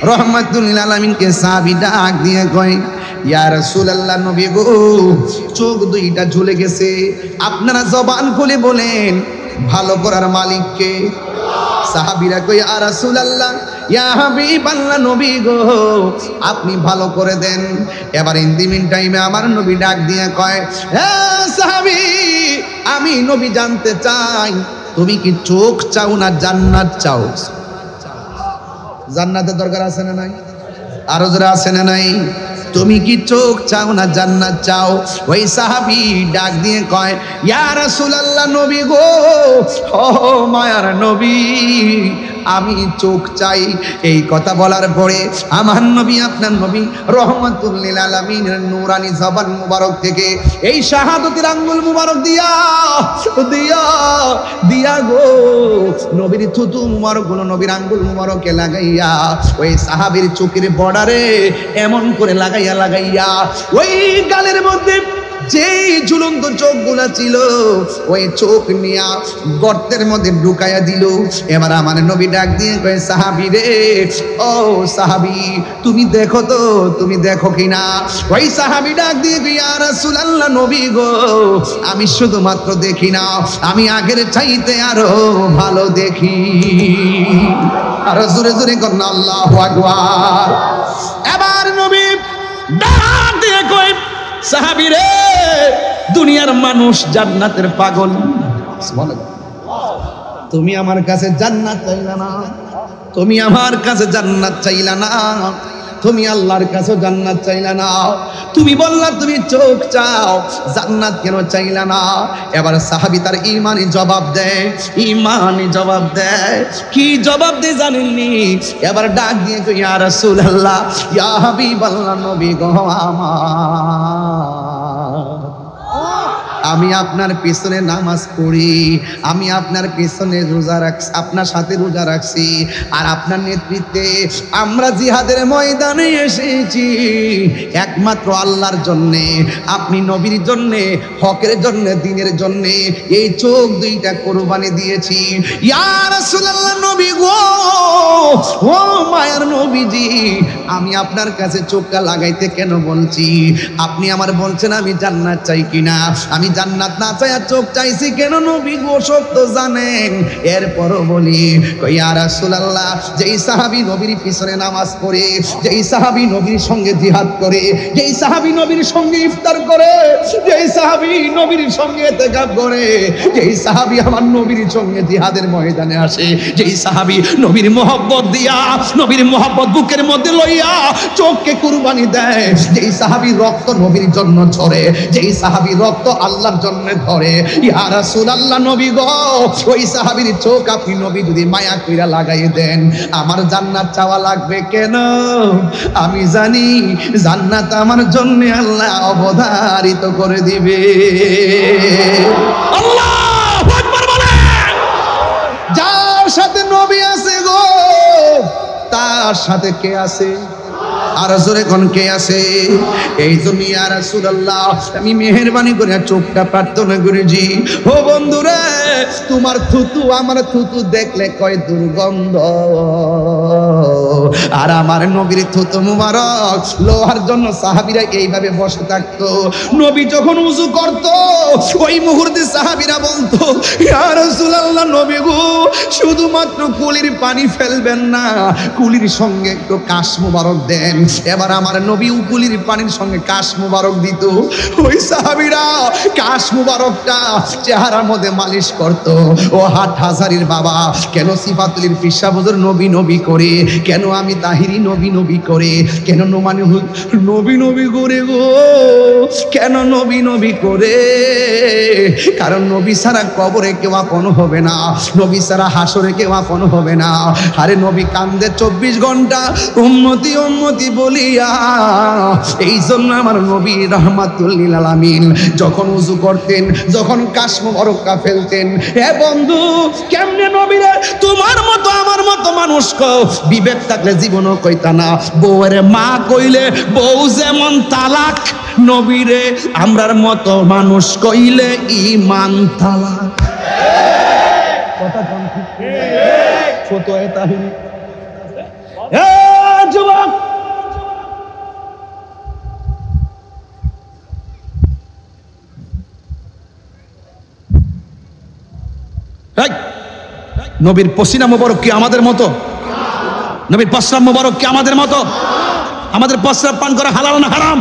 রহমাতুল লিল আলামিনকে সাহাবী ডাক দিয়ে কয়, ইয়া রাসূলুল্লাহ, নবী গো, চোখ দুইটা ঝুলে গেছে, আপনারা জবান খুলে বলেন ভালো করার মালিক কে? সাহাবীরা কয়, ইয়া রাসূলুল্লাহ, ইয়া হাবিবাল্লাহ, নবী গো, আপনি ভালো করে দেন। এবার ইন দি মিন টাইমে আমার নবী ডাক দিয়ে কয়, হে সাহাবী, আমি নবী জানতে চাই তুমি কি চোখ চাও না জান্নাত চাও? জান্নাতের দরকার আছে না নাই? আরো যারা আছে না নাই? তুমি কি চোখ চাও না জান্নাত চাও? ওই সাহাবী ডাক দিয়ে কয়, ইয়া রাসূলুল্লাহ, নবী গো, ও মায়ার নবী, আমি চোখ চাই। এই কথা বলার পরে আমার নবী, আপনার নবী রহমাতুল লিল আলামিনের নূরানি জবান মুবারক থেকে এই শাহাদাতের আঙ্গুল মুবারক দিয়া দিয়া দিয়া গো নবীর থুতু মুবারক গুলো নবীর আঙ্গুল মুবারকে লাগাইয়া ওই সাহাবীর চোখের বর্ডারে এমন করে লাগাইয়া লাগাইয়া ওই গালের মধ্যে যেই ঝুলন্ত চোখগুলা ছিল ওই চোখ নিয়া গর্তের মধ্যে ঢুকাইয়া দিল। এবার আমার নবী ডাক দিয়ে কয়, সাহাবী রে, ও সাহাবী, তুমি দেখো তো, তুমি দেখো কিনা? ওই সাহাবী ডাক দিয়ে কয়, ইয়া রাসূলুল্লাহ, নবী গো, আমি শুধুমাত্র দেখি না, আমি আগের চাইতে আরো ভালো দেখি। আরো জোরে জোরে করেন আল্লাহু আকবার। এবার নবী ডাক দিয়ে কয়, সাহাবী রে, দুনিয়ার মানুষ জান্নাতের পাগল, তুমি আমার কাছে জান্নাত চাইলা না, তুমি আমার কাছে জান্নাত চাইলা না, তুমি আল্লাহর কাছে জান্নাত চাইলা না, তুমি বললা তুমি চোখ চাও, জান্নাত কেন চাইলা না? এবার সাহাবী তার ঈমানি জবাব দেয়, ঈমানি জবাব দেয়। কি জবাব দেয় জানেননি? এবার ডাক দিয়ে কই, ইয়া রাসূলুল্লাহ, ইয়া হাবিবাল্লাহ, নবী গো আমার, আমি আপনার পিছনে নামাজ পড়ি, আমি আপনার পিছনে রোজা রাখছি, আপনার সাথে রোজা রাখছি, আর আপনার নেতৃত্বে আমরা জিহাদের ময়দানে এসেছি একমাত্র আল্লাহর জন্যে, আপনি নবীর জন্যে, হকের জন্যে, দ্বীনের জন্যে এই চোখ দুইটা কোরবানি দিয়েছি। ইয়া রাসূলুল্লাহ, নবী গো, ও মায়ার নবীজি, আমি আপনার কাছে চোখটা লাগাইতে কেন বলছি? আপনি আমার বলছেন আমি জান্নাত চাই কিনা, আমি জান্নাত না চাইয়া চোখ চাইছি কেন নবী গো? সব তো জানেন। এরপরও বলি, ইয়া রাসূলুল্লাহ, যেই সাহাবী নবীর পিছনে নামাজ পড়ে, যেই সাহাবী নবীর সঙ্গে জিহাদ করে, যেই সাহাবী নবীর সঙ্গে ইফতার করে, যেই সাহাবী নবীর সঙ্গে ইতিকাফ করে, যেই সাহাবী আমার নবীর সঙ্গে জিহাদের ময়দানে আসে, যেই সাহাবী নবীর মহব্বত দিয়া, নবীর মহব্বত বুকের মধ্যে লইয়া চোখকে কুরবানি দেয়, যেই সাহাবী রক্ত নবীর জন্য ঝরে, যেই সাহাবী রক্ত আল্লাহর জন্য ধরে, ইয়া রাসূলুল্লাহ, নবী গো, ওই সাহাবীর চোখ আপনি নবী যদি মায়া কইরা লাগাই দেন, আমার জান্নাত চাওয়া লাগবে কেন? আমি জানি জান্নাত আমার জন্য আল্লাহ অবধারিত করে দিবে। আল্লাহু আকবার বলে। যার সাথে নবী আছে গো, তার সাথে কে আছে? আর জোরে কোন কে আছে? এই জন্য ইয়া রাসূলুল্লাহ, আমি মেহেরবানি করে চোখটা প্রার্থনা করেছি, ও বন্ধুরে, তোমার থুতু আমার থুতু দেখলে কয় দুর্গন্ধ, আর আমার নবীর থুতু মুবারক লোহার জন্য সাহাবীরা এইভাবে বসে থাকতো। নবী যখন উযু করত ওই মুহূর্তে সাহাবীরা বলতো, ইয়া রাসূলুল্লাহ, নবী গো, শুধুমাত্র কুলির পানি ফেলবেন না, কুলির সঙ্গে একটু কাশ মুবারক দেন। এবার আমার নবী কুলির পানির সঙ্গে কাশ মুবারক দিত। ওই সাহাবীরা কাশ মুবারকটা চেহারার মধ্যে মালিশ করত। ও হাট হাজারির বাবা, কেন সিফাতুল ফিসা হুজুর নবী নবী করে, কেন আমি তাহিরি নবী নবী করে, কেন নোমানি নবী নবী করে গো, কেন নবী নবী করে? কারণ নবী ছাড়া কবরে কেউ আপন হবে না, নবী ছাড়া হাসরে কেউ আপন হবে না। আরে নবী কান্দে 24 ঘন্টা উম্মতি উম্মতি বলিয়া। এই জন্য আমার নবী রাহমাতুল লিল আলামিন যখন উযু করতেন, যখন কাশ মুবারকটা ফেলতেন, হে বন্ধু, কেমনে নবীরে তোমার মতো আমার মতো মানুষ বিবেক থাকলে জীবনও কইতা না, বউয়ের মা কইলে বউ যেমন তালাক, নবীরে আমরার মতো মানুষ কইলে ঈমান তালাক। কথা কোন ঠিক? ফতোয়া তাহিরি। যুবক, নবীর পসিনা মোবারক কি আমাদের মতো? নবীর প্রস্রাব মোবারক কি আমাদের মতো? আমাদের প্রস্রাব পান করা হালাল না হারাম?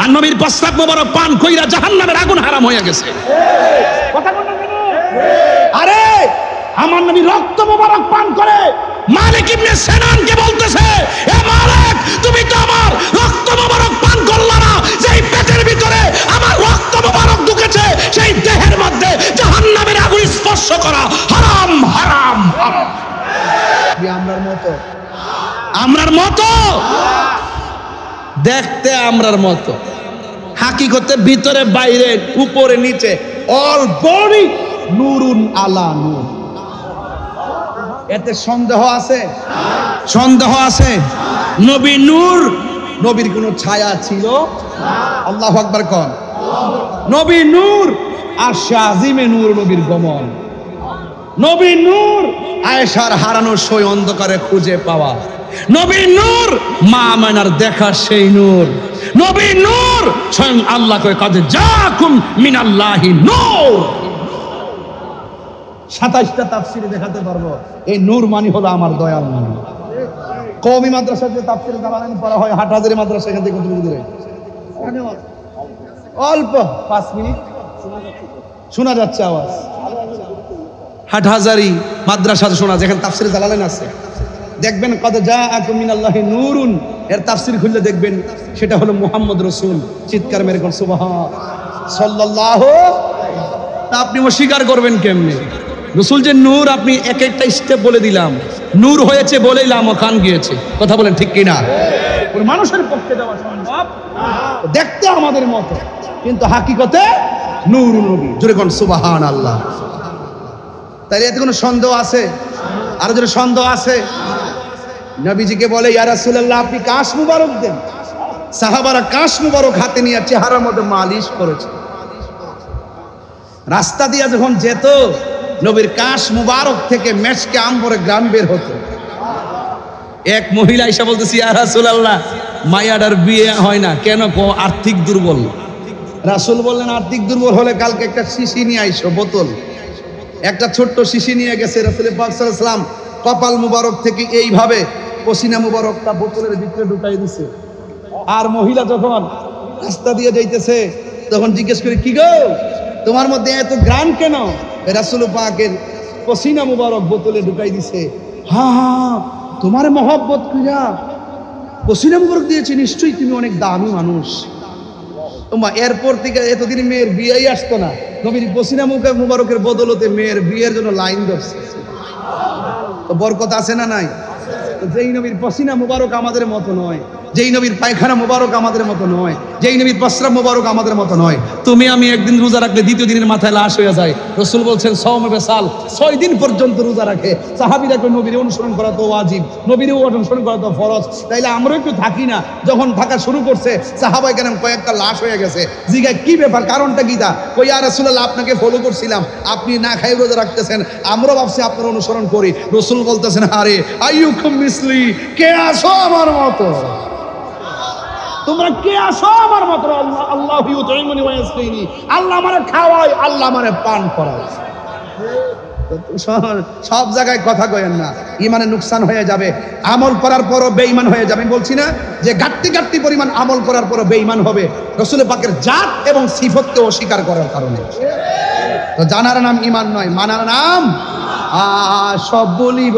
আর নবীর প্রস্রাব মোবারক পান কইরা জাহান্নামের আগুন হারাম হয়ে গেছে। কথা বলেন কেন? আরে আমার নবী রক্ত মোবারক পান করে মালিক ইবনে সিনানকে বলতেছে, এ মালিক, তুমি তো আমার রক্ত মোবারক পান করলা না। যেই পেটের ভিতরে আমার রক্ত মোবারক ঢুকেছে, সেই দেহের মধ্যে জাহান্নামের আগুন স্পর্শ করা হারাম হারাম হারাম। আমরার মতো, আমরার মতো দেখতে, আমরার মতো হাকিকতে ভিতরে বাইরে উপরে নিচে অল বডি নূরুন আলা নূর। এতে সন্দেহ আছে? সন্দেহ আছে? নবী নূর, নবীর কোন ছায়া ছিল? আল্লাহু আকবার কোন। নবী নূর, আরশে আজিমে নূর নবীর গমন। নবী নূর, আয়েশার হারানো সই অন্ধকারে খুঁজে পাওয়া। নবী নূর, মা আমেনার দেখা সেই নূর। নবী নূর, স্বয়ং আল্লাহ কয় কাদ জাকুম মিনাল্লাহি নূর। 27টা তাফসিরে দেখাতে পারবো এই নূর মানে হলো আমার দয়াল নূর। কওমি মাদ্রাসাতে তাফসিরে জালালাইন পড়া হয়, হাটহাজারী মাদ্রাসা এখান থেকে কত দূরে? অল্প 5 মিনিট শোনা যাচ্ছে আওয়াজ। হাটহাজারী মাদ্রাসাতে শোনা যায়, এখানে তাফসিরে জালালাইন আছে। দেখবেন কদ জাআকুম মিনাল্লাহি নূরুন, এর তাফসির খুললে দেখবেন সেটা হলো মুহাম্মদ রাসূল। চিৎকার মেরে কোন সুবহান সাল্লাল্লাহু। তা আপনি অস্বীকার করবেন কেমনে? রাসূল যে নূর, আপনি এক একটা স্টেপ বলে দিলাম, নূর হয়েছে বলেই লামো খান গিয়েছে। কথা বলেন ঠিক কিনা? ওই মানুষের পক্ষে দেওয়া সম্ভব? দেখতে আমাদের মতো, কিন্তু হাকিকতে নূর নবী। জোরে কোন সুবহানাল্লাহ। তাইলে এতে কোনো সন্দেহ আছে? আর যদি সন্দেহ আছে, নবীজিকে বলে, ইয়া রাসূলুল্লাহ, আপনি কাশ মুবারক দেন। সাহাবারা কাশ মুবারক হাতে নিয়ে চেহারার মধ্যে মালিশ করেছে। রাস্তা দিয়ে যখন যেত, নবীর কাশ মুবারক থেকে মেশকে আম্বরে গ্রাম বের হতো। এক মহিলা এসে বলতেছে, ইয়া রাসূলুল্লাহ, মায়াডার বিয়ে হয় না কেন? আর্থিক দুর্বল। রাসূল বললেন, আর্থিক দুর্বল হলে কালকে একটা শিশি নিয়ে আইসো, বোতল। একটা ছোট্ট শিশি নিয়ে গেছে। রাসূল পাক সাল্লাল্লাহু আলাইহি ওয়াসাল্লাম কপাল মুবারক থেকে এইভাবে পসিনা মুবারকটা বোতলের ভিতরে ঢুকাই দিছে। আর মহিলা যখন রাস্তা দিয়ে যাইতেছে, তখন জিজ্ঞেস করে, কি গো, তোমার মধ্যে এত গ্রাম কেন? রাসূল পাকের পসিনা মুবারক বোতলে ঢুকাই দিছে। হ্যাঁ, তোমার মহব্বত কইরা পসিনা মুবারক দিয়েছে, নিশ্চয়ই তুমি অনেক দামি মানুষ। এরপর থেকে এতদিন মেয়ের বিয়েই আসতো না, নবীর পসিনা মুবারকের বদলতে মেয়ের বিয়ের জন্য লাইন ধরছে। তো বরকত আছে না নাই? যেই নবীর পসিনা মুবারক আমাদের মতো নয়, যেই নবীর পায়খানা মুবারক আমাদের মতো নয়, যেই নবীর প্রস্রাব মুবারক আমাদের মতো নয়। তুমি আমি একদিন রোজা রাখলে দ্বিতীয় দিনের মাথায় লাশ হয়ে যায়। রাসূল বলছেন, সাওমে বেসাল, 6 দিন পর্যন্ত রোজা রাখে। সাহাবীরা কই, নবীর অনুসরণ করা তো ওয়াজিব, নবীর অনুসরণ করা তো ফরজ। তাইলে আমরাও একটু থাকি না? যখন থাকা শুরু করছে, সাহাবায়ে কেরাম কয়েকটা লাশ হয়ে গেছে। জিজ্ঞাসা, কি ব্যাপার, কারণটা কি? তা কই, ইয়া রাসূলুল্লাহ, আপনাকে ফলো করছিলাম, আপনি না খাই রোজা রাখতেছেন, আমরাও ভাবছি আপনার অনুসরণ করি। রাসূল বলতেছেন, আরে আইয়ুকুম মিসলি, কে আসো আমার মতো? তোমরা কে আসো আমার মতো? আল্লাহ আল্লাহু ইউতিমুনি ওয়া ইয়াসকিনি, আল্লাহ আমারে খাওয়ায়, আল্লাহ আমারে পান করায়। সব জায়গায় কথা কয়েন না, ইমানের নুকসান হয়ে যাবে। আমল করার পরও বেঈমান হয়ে যাবে। আমি বলছি না যে ঘাটতি পরিমাণ আমল করার পরও বেঈমান হবে, রাসূল পাকের জাত এবং সিফতকে অস্বীকার করার কারণে। তো জানার নাম ঈমান নয়, মানার নাম। সব বলিব।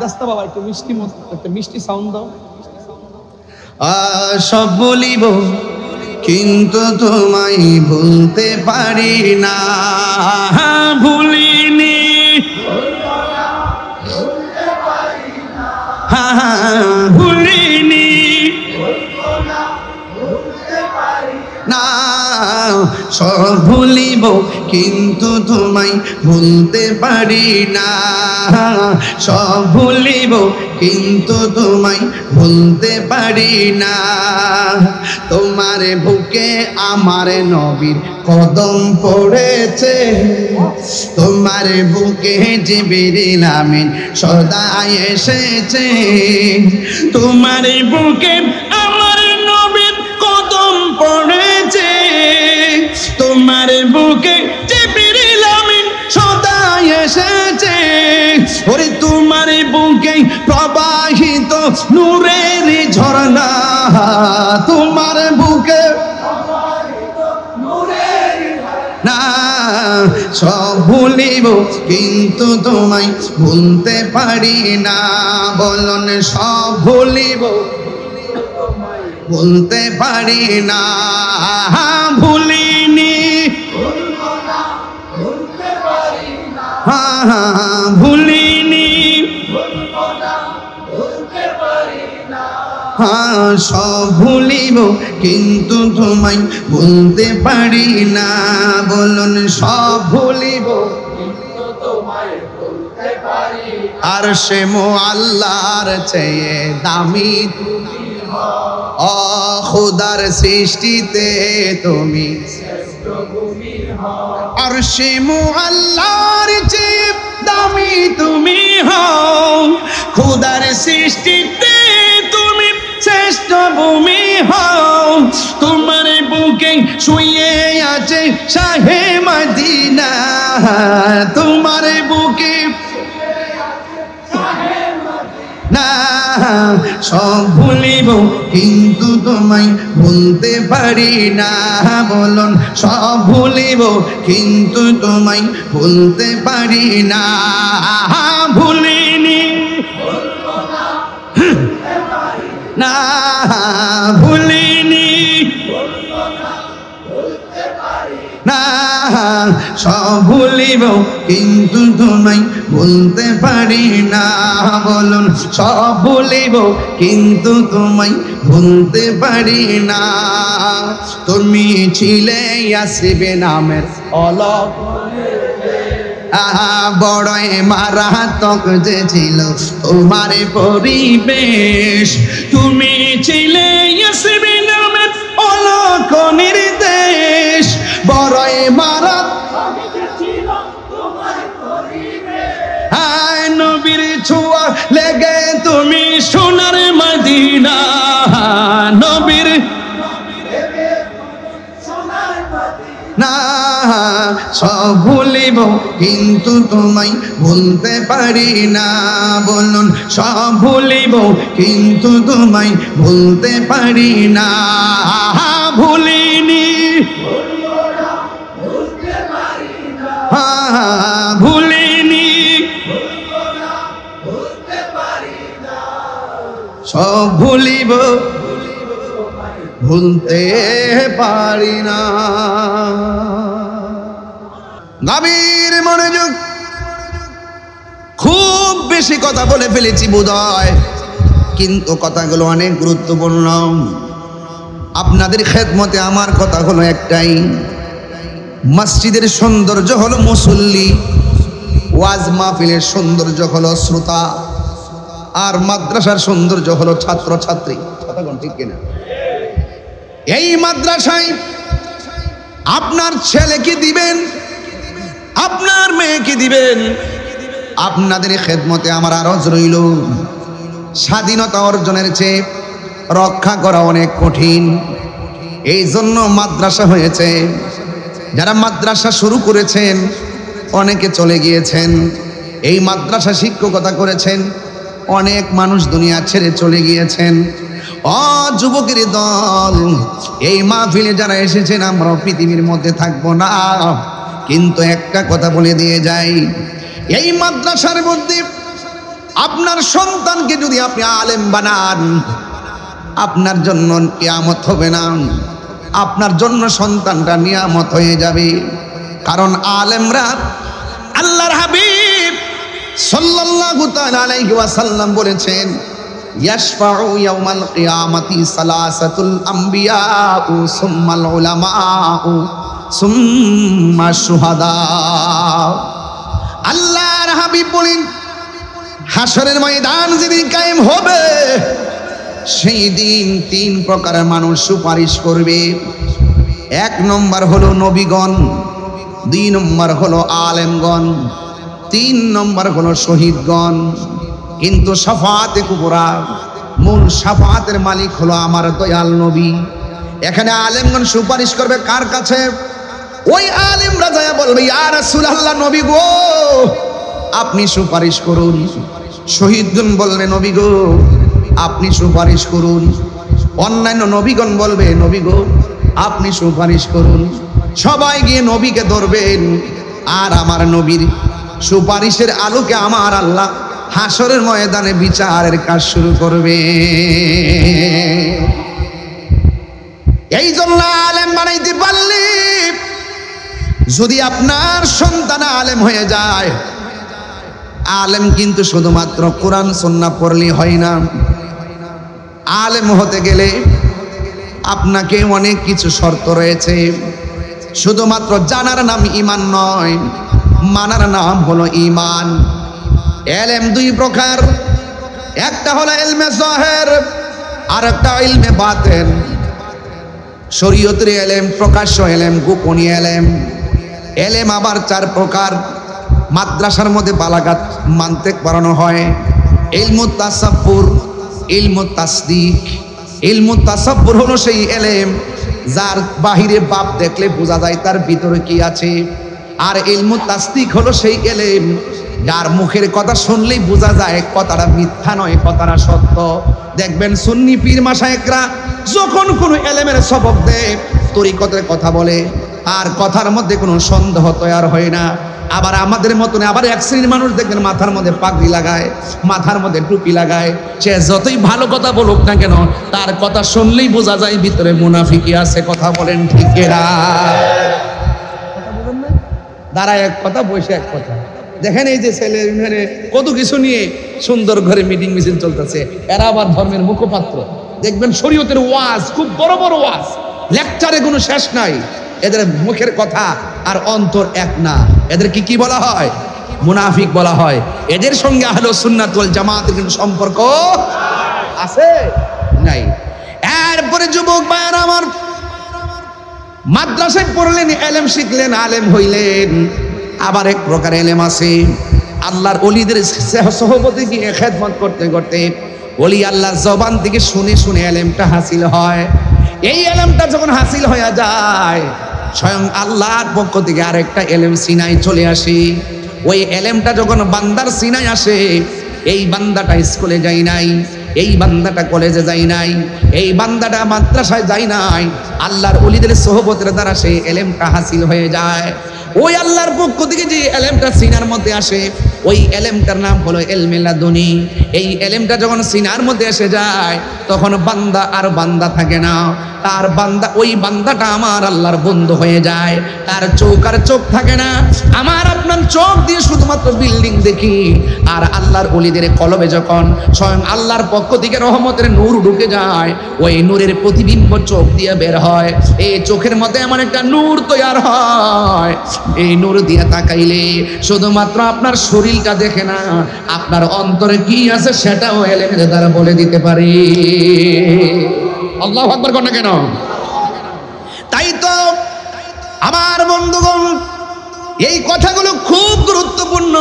দাস্তা বাবা, একটু মিষ্টি, একটা মিষ্টি সাউন্ড দাও। সব বলিব, কিন্তু তোমায় ভুলতে পারি না। ভুলিনি, ভুলিনি না। সব ভুলিব কিন্তু তোমায় ভুলতে পারি না, সব ভুলিব কিন্তু তোমায় ভুলতে পারি না। তোমার বুকে আমার নবীর কদম পড়েছে, তোমার বুকে জিবরিল আমিন সদা এসেছে। তোমার বুকে আমার নবীর কদম পড়েছে, তোমার বুকে জিবরিল আমিন সদা এসেছে। ওরে তোমার বুকে প্রবাহিত নূরের ঝর্ণা, তোমার বুকে না, সব ভুলিব কিন্তু তোমায় ভুলতে পারি না। বলুন সব ভুলিব ভুলতে পারি না, ভুলিনি ভুলিনি, সব ভুলিব কিন্তু তোমায় ভুলতে পারি না। বলুন সব ভুলিব আর সে আল্লাহর চেয়ে দামি ও খুদার সৃষ্টিতে তুমি আর সে আল্লাহর চেয়ে দামি তুমি হও, খুদার সৃষ্টিতে তুমি শ্রেষ্ঠ ভূমি হও। তোমার বুকে শুয়ে আছে শাহে মদিনা, তোমার বুকে না, সব ভুলিব কিন্তু তোমায় ভুলতে পারি না। বলুন সব ভুলিব কিন্তু তোমায় ভুলতে পারি না, ভুলিনি না, ভুলিনি না, সব ভুলিব কিন্তু তোমায় ভুলতে পারি না। বলুন সব ভুলিব কিন্তু তোমায় ভুলতে পারি না। তুমি ছিলে ইয়াসিবে নামের অলক, বড়ই মারাত্মক যে ছিল তোমার পরিবেশ। তুমি ছিলে ইয়াসিবে নামের অলক নির্দেশ, বড়ই মারাত্মক ছিল তোমার পরিবেশ। নবীর ছোঁয়া লেগে তুমি সোনার মদিনা, নবীর না, সব ভুলিব কিন্তু তোমায় ভুলতে পারি না। বলুন সব ভুলিব কিন্তু তোমায় ভুলতে পারি না, ভুলিনি ভুলিনি, সব ভুলিব ভুলতে পারি না। গভীর মনোযোগ, খুব বেশি কথা বলে ফেলেছি বোধহয়, কিন্তু কথাগুলো অনেক গুরুত্বপূর্ণ। আপনাদের খেদমতে আমার কথা হলো একটাই, মসজিদের সৌন্দর্য হলো মুসল্লি, ওয়াজ মাহফিলের সৌন্দর্য হলো শ্রোতা, আর মাদ্রাসার সৌন্দর্য হলো ছাত্র ছাত্রী। কথা কোন ঠিক কিনা? এই মাদ্রাসায় আপনার ছেলেকে দিবেন, আপনার মেয়েকে দিবেন। আপনাদের খেদমতে আমার আরজ রইল, স্বাধীনতা অর্জনের চেয়ে রক্ষা করা অনেক কঠিন। এই জন্য মাদ্রাসা হয়েছে। যারা মাদ্রাসা শুরু করেছেন অনেকে চলে গিয়েছেন, এই মাদ্রাসা শিক্ষকতা করেছেন, অনেক মানুষ দুনিয়া ছেড়ে চলে গিয়েছেন। যুবকের দল, এই মাহফিলে যারা এসেছেন আমরাও পৃথিবীর মধ্যে থাকবো না, কিন্তু একটা কথা বলে দিয়ে যাই, এই মাদ্রাসার মধ্যে আপনার সন্তানকে যদি আপনি আলেম বানান, আপনার জন্য কিয়ামত হবে না, আপনার জন্য সন্তানটা নিয়ামত হয়ে যাবে। কারণ আলেমরা, আল্লাহর হাবিব সাল্লাল্লাহু তাআলা আলাইহি ওয়াসাল্লাম বলেছেন, ইয়াশফাউ ইয়াউমাল কিয়ামাতি সালাসাতুল আমবিয়াউ সুম্মাল উলামাউ সুম্মা শুহাদা। আল্লাহর হাবিব বলেন, হাসরের ময়দান যেদিন কায়েম হবে সেই দিন তিন প্রকারের মানুষ সুপারিশ করবে। এক নম্বর হলো নবীগণ, দুই নম্বর হলো আলেমগণ, তিন নম্বর হলো শহীদগণ। কিন্তু শাফাআতে কুবরা, মূল শাফাআতের মালিক হলো আমার দয়াল নবী। এখানে আলেমগণ সুপারিশ করবে কার কাছে? ওই আলেমরা যায় বলবে, ইয়া রাসূলুল্লাহ, নবী গো আপনি সুপারিশ করুন। শহীদগণ বলবে, নবী গো আপনি সুপারিশ করুন। অন্যান্য নবীগণ বলবে, নবী গো আপনি সুপারিশ করুন। সবাই গিয়ে নবীকে ধরবেন, আর আমার নবীর সুপারিশের আলোকে আমার আল্লাহ হাসরের ময়দানে বিচারের কাজ শুরু করবে। এই জন্য আলেম বানাইতে পারলে, যদি আপনার সন্তান আলেম হয়ে যায়, আলেম কিন্তু শুধুমাত্র কোরআন সুন্নাহ পড়লেই হয় না। আলেম হতে গেলে আপনাকে অনেক কিছু শর্ত রয়েছে। শুধুমাত্র জানার নাম ঈমান নয়, মানার নাম হলো ঈমান। ইলম দুই প্রকার, একটা হলো ইলমে যাহির, আর একটা ইলমে বাতিন। শরীয়তের ইলম প্রকাশ্য ইলম, গোপনীয় ইলম। ইলম আবার চার প্রকার। মাদ্রাসার মধ্যে বালাগাত মানতেক পড়ানো হয়। ইলমুত তাসাব্বুর, ইলমুত তাসদিক। ইলমুত তাসাব্বুর হলো সেই ইলম যার বাহিরে বাপ দেখলে বোঝা যায় তার ভিতরে কি আছে। আর ইলমুত তাসদিক হলো সেই ইলম যার মুখের কথা শুনলেই বোঝা যায় কথাটা মিথ্যা নয়, কথাটা সত্য। দেখবেন সুন্নি পীর মাশায়েখরা যখন কোনো ইলমের সবক দেয়, তরিকতের কথা বলে, আর কথার মধ্যে কোনো সন্দেহ তৈরি হয় না। আবার আমাদের মতন আবার এক শ্রেণীর মানুষ দেখবেন মাথার মধ্যে পাগড়ি লাগায়, মাথার মধ্যে টুপি লাগায়। সে যতই ভালো কথা বলুক না কেন, তার কথা শুনলেই বোঝা যায় ভিতরে মুনাফিকি আছে। কথা বলেন ঠিক না? কথা বলেন না? দাঁড়ায় এক কথা, বসে এক কথা। দেখেন এই যে ছেলে মেয়ে কত কিছু নিয়ে সুন্দর ঘরে মিটিং মিছিল চলতেছে, এরা আবার ধর্মের মুখপাত্র। দেখবেন শরীয়তের ওয়াজ, খুব বড় বড় ওয়াজ, লেকচারে কোনো শেষ নাই। এদের মুখের কথা আর অন্তর এক না। এদেরকে কি বলা হয়? মুনাফিক বলা হয়। এদের সঙ্গে আহলে সুন্নাত ওয়াল জামাতের কিন্তু সম্পর্ক আছে নাই। এরপরে যুবক ভাইরা আমার, মাদ্রাসায় পড়লেন, ইলম শিখলেন, আলেম হইলেন। আবার এক প্রকার ইলম আছে, আল্লাহর ওলিদের সহবতে গিয়ে খেদমত করতে করতে ওলি আল্লাহর জবান থেকে শুনে শুনে ইলমটা হাসিল হয়। এই ইলমটা যখন হাসিল হয়ে যায়, স্বয়ং আল্লাহর পক্ষ থেকে আরেকটা ইলম সিনায় চলে আসে। ওই ইলমটা যখন বান্দার সিনায় আসে, এই বান্দাটা স্কুলে যায় নাই, এই বান্দাটা কলেজে যায় নাই, এই বান্দাটা মাদ্রাসায় যায় নাই, আল্লাহর ওলিদের সোহবতের দ্বারা সেই ইলমটা হাসিল হয়ে যায়। ওই আল্লাহর পক্ষ থেকে যে ইলমটা সিনার মধ্যে আসে, ওই ইলমটার নাম হলো ইলমে লাদুনী। এই ইলমটা যখন সিনার মধ্যে এসে যায়, তখন বান্দা আর বান্দা থাকে না। তার বান্দা, ওই বান্দাটা আমার আল্লাহর বন্ধু হয়ে যায়। তার চোখ আর চোখ থাকে না। আমার আপনার চোখ দিয়ে শুধুমাত্র বিল্ডিং দেখি, আর আল্লাহর ওলিদের কলবে যখন স্বয়ং আল্লাহর পক্ষ থেকে রহমতের নূর ঢুকে যায়, ওই নূরের প্রতিবিম্ব চোখ দিয়ে বের হয়। এই চোখের মধ্যে এমন একটা নূর তৈরি হয়, এই নূর দিয়ে তাকাইলে শুধুমাত্র আপনার শরীরটা দেখে না, আপনার অন্তরে কি আছে সেটাও ইলমের দ্বারা বলে দিতে পারি। আল্লাহু আকবার কর না কেন? তাই তো আমার বন্ধুগণ, এই কথাগুলো খুব গুরুত্বপূর্ণ।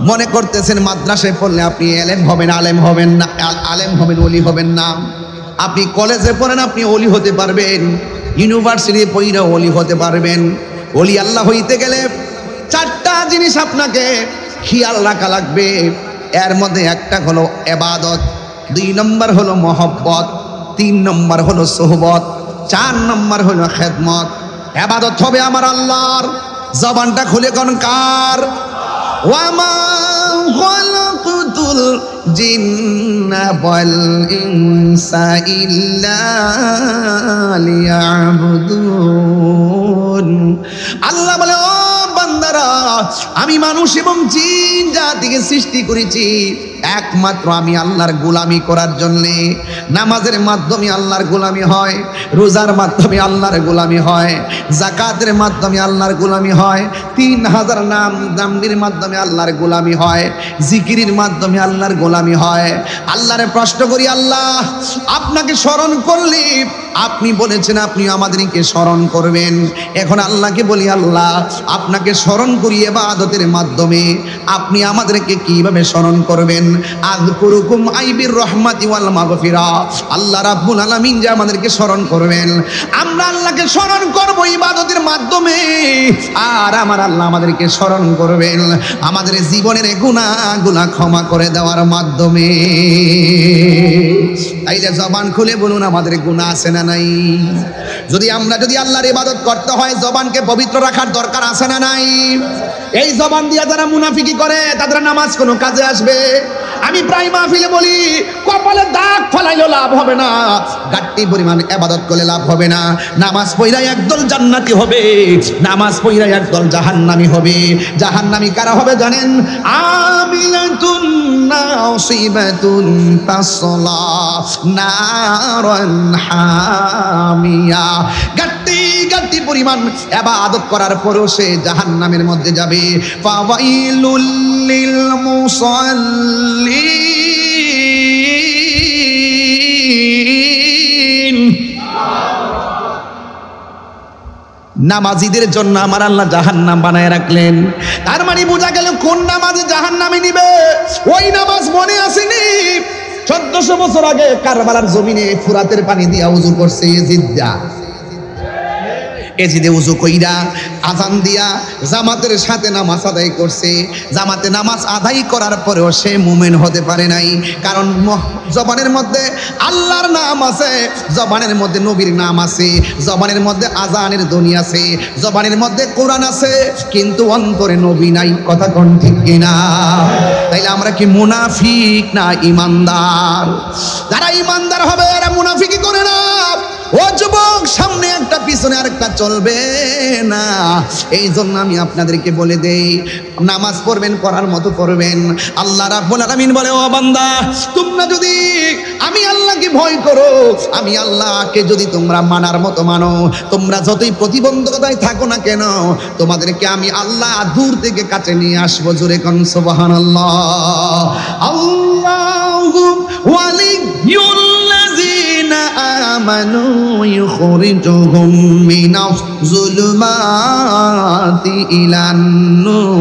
মনে করতেছেন মাদ্রাসায় পড়লে আপনি ইলম হবেন, আলেম হবেন না, আলেম হবেন, ওলি হবেন না। আপনি কলেজে পড়েন, আপনি ওলি হতে পারবেন। ইউনিভার্সিটি পড়ে ওলি হতে পারবেন। ওলি আল্লাহ হইতে গেলে চারটা জিনিস আপনাকে খেয়াল রাখা লাগবে। এর মধ্যে একটা হলো ইবাদত, দুই নম্বর হলো মহব্বত, তিন নম্বর হলো সোহবত, চার নম্বর হলো খেদমত। ইবাদত হবে আমার আল্লাহর, জবানটা খুলে কোন কার? ওয়ামা খালাকতুল জিন্না ওয়াল ইনসা ইল্লা লিয়াবুদুন। আল্লাহ বলে, ও বান্দারা, আমি মানুষ এবং জিন জাতিকে সৃষ্টি করেছি একমাত্র আমি আল্লাহর গোলামি করার জন্যে। নামাজের মাধ্যমে আল্লাহর গোলামি হয়, রোজার মাধ্যমে আল্লাহর গোলামি হয়, যাকাতের মাধ্যমে আল্লাহর গোলামি হয়, 3000 নামের মাধ্যমে আল্লাহর গোলামি হয়, জিকিরের মাধ্যমে আল্লাহর গোলামি হয়। আল্লাহরে প্রশ্ন করি, আল্লাহ আপনাকে স্মরণ করলে আপনি বলেছেন আপনি আমাদেরকে স্মরণ করবেন। এখন আল্লাহকে বলি, আল্লাহ আপনাকে স্মরণ করি ইবাদতের মাধ্যমে, আপনি আমাদেরকে কিভাবে স্মরণ করবেন? আযকুরুকুম আইবির রহমাতি ওয়াল মাগফিরা, আল্লাহ রাব্বুল আলামিন যে আমাদেরকে স্মরণ করবেন, আমরা আল্লাহকে স্মরণ করব ইবাদতের মাধ্যমে, আর আমার আল্লাহ আমাদেরকে স্মরণ করবেন আমাদের জীবনের গুনাহগুলো ক্ষমা করে দেওয়ার মাধ্যমে। তাইলে জবান খুলে বলুন, আমাদের গুনাহ আছে না নাই? যদি আল্লাহর ইবাদত করতে হয়, জবানকে পবিত্র রাখার দরকার আছে না নাই? এই জবান দিয়ে যারা মুনাফিকি করে তাদের নামাজ কোনো কাজে আসবে? আমি প্রায় মাহফিলে বলি, কপালে দাগ ফলাইলেও লাভ হবে না, গাট্টি পরিমাণ ইবাদত করলে লাভ হবে না। নামাজ পড়লে একদল জান্নাতি হবে, নামাজ পড়লে একদল জাহান্নামী হবে। জাহান্নামী কারা হবে জানেন? আমিলাতুন নাসিবাতুন তাসলা নারান হামিয়া। গাট্টি পরিমাণ ইবাদত করার পরও সে জাহান্নামের মধ্যে যাবে। ফাওয়াইলুল লিল মুসাল্লিন, নামাজিদের জন্য আমার আল্লাহ জাহান্নাম বানায় রাখলেন। তার মানে বোঝা গেল কোন নামাজে জাহান্নামে নিবে। ওই নামাজ মনে আসেনি 1400 বছর আগে কারবালার জমিনে ফুরাতের পানি দিয়া ওযু করছে এজিদে উযু কইরা আযান দিয়া জামাতের সাথে নামাজ আদায় করছে। জামাতে নামাজ আদায় করার পরেও সে মুমিন হতে পারে নাই, কারণ জবানের মধ্যে আল্লাহর নাম আছে, জবানের মধ্যে নবীর নাম আছে, জবানের মধ্যে আযানের ধ্বনি আছে, জবানের মধ্যে কোরআন আছে, কিন্তু অন্তরে নবী নাই। কথা কোন ঠিক কিনা? তাইলে আমরা কি মুনাফিক না ঈমানদার? যারা ঈমানদার হবে এরা মুনাফিকি করে না। ও যুবক, সামনে একটা পিছনে আরেকটা চলবে না। এই জন্য আমি আপনাদেরকে বলে দেই, নামাজ পড়বেন পড়ার মতো পড়বেন। আল্লাহ রাব্বুল আলামিন বলে, ও বান্দা, তোমরা যদি আমি আল্লাহকে ভয় করো, আমি আল্লাহকে যদি তোমরা মানার মতো মানো, তোমরা যতই প্রতিবন্ধকতায় থাকো না কেন, তোমাদেরকে আমি আল্লাহ দূর থেকে কাছে নিয়ে আসবো। জোরে কোন সুবহানাল্লাহ। আল্লাহু ওয়ালিয়ুল্লাযীনা আমানু ইখরিজুহুম মিনাজ যুলুমাতি ইলান নূর।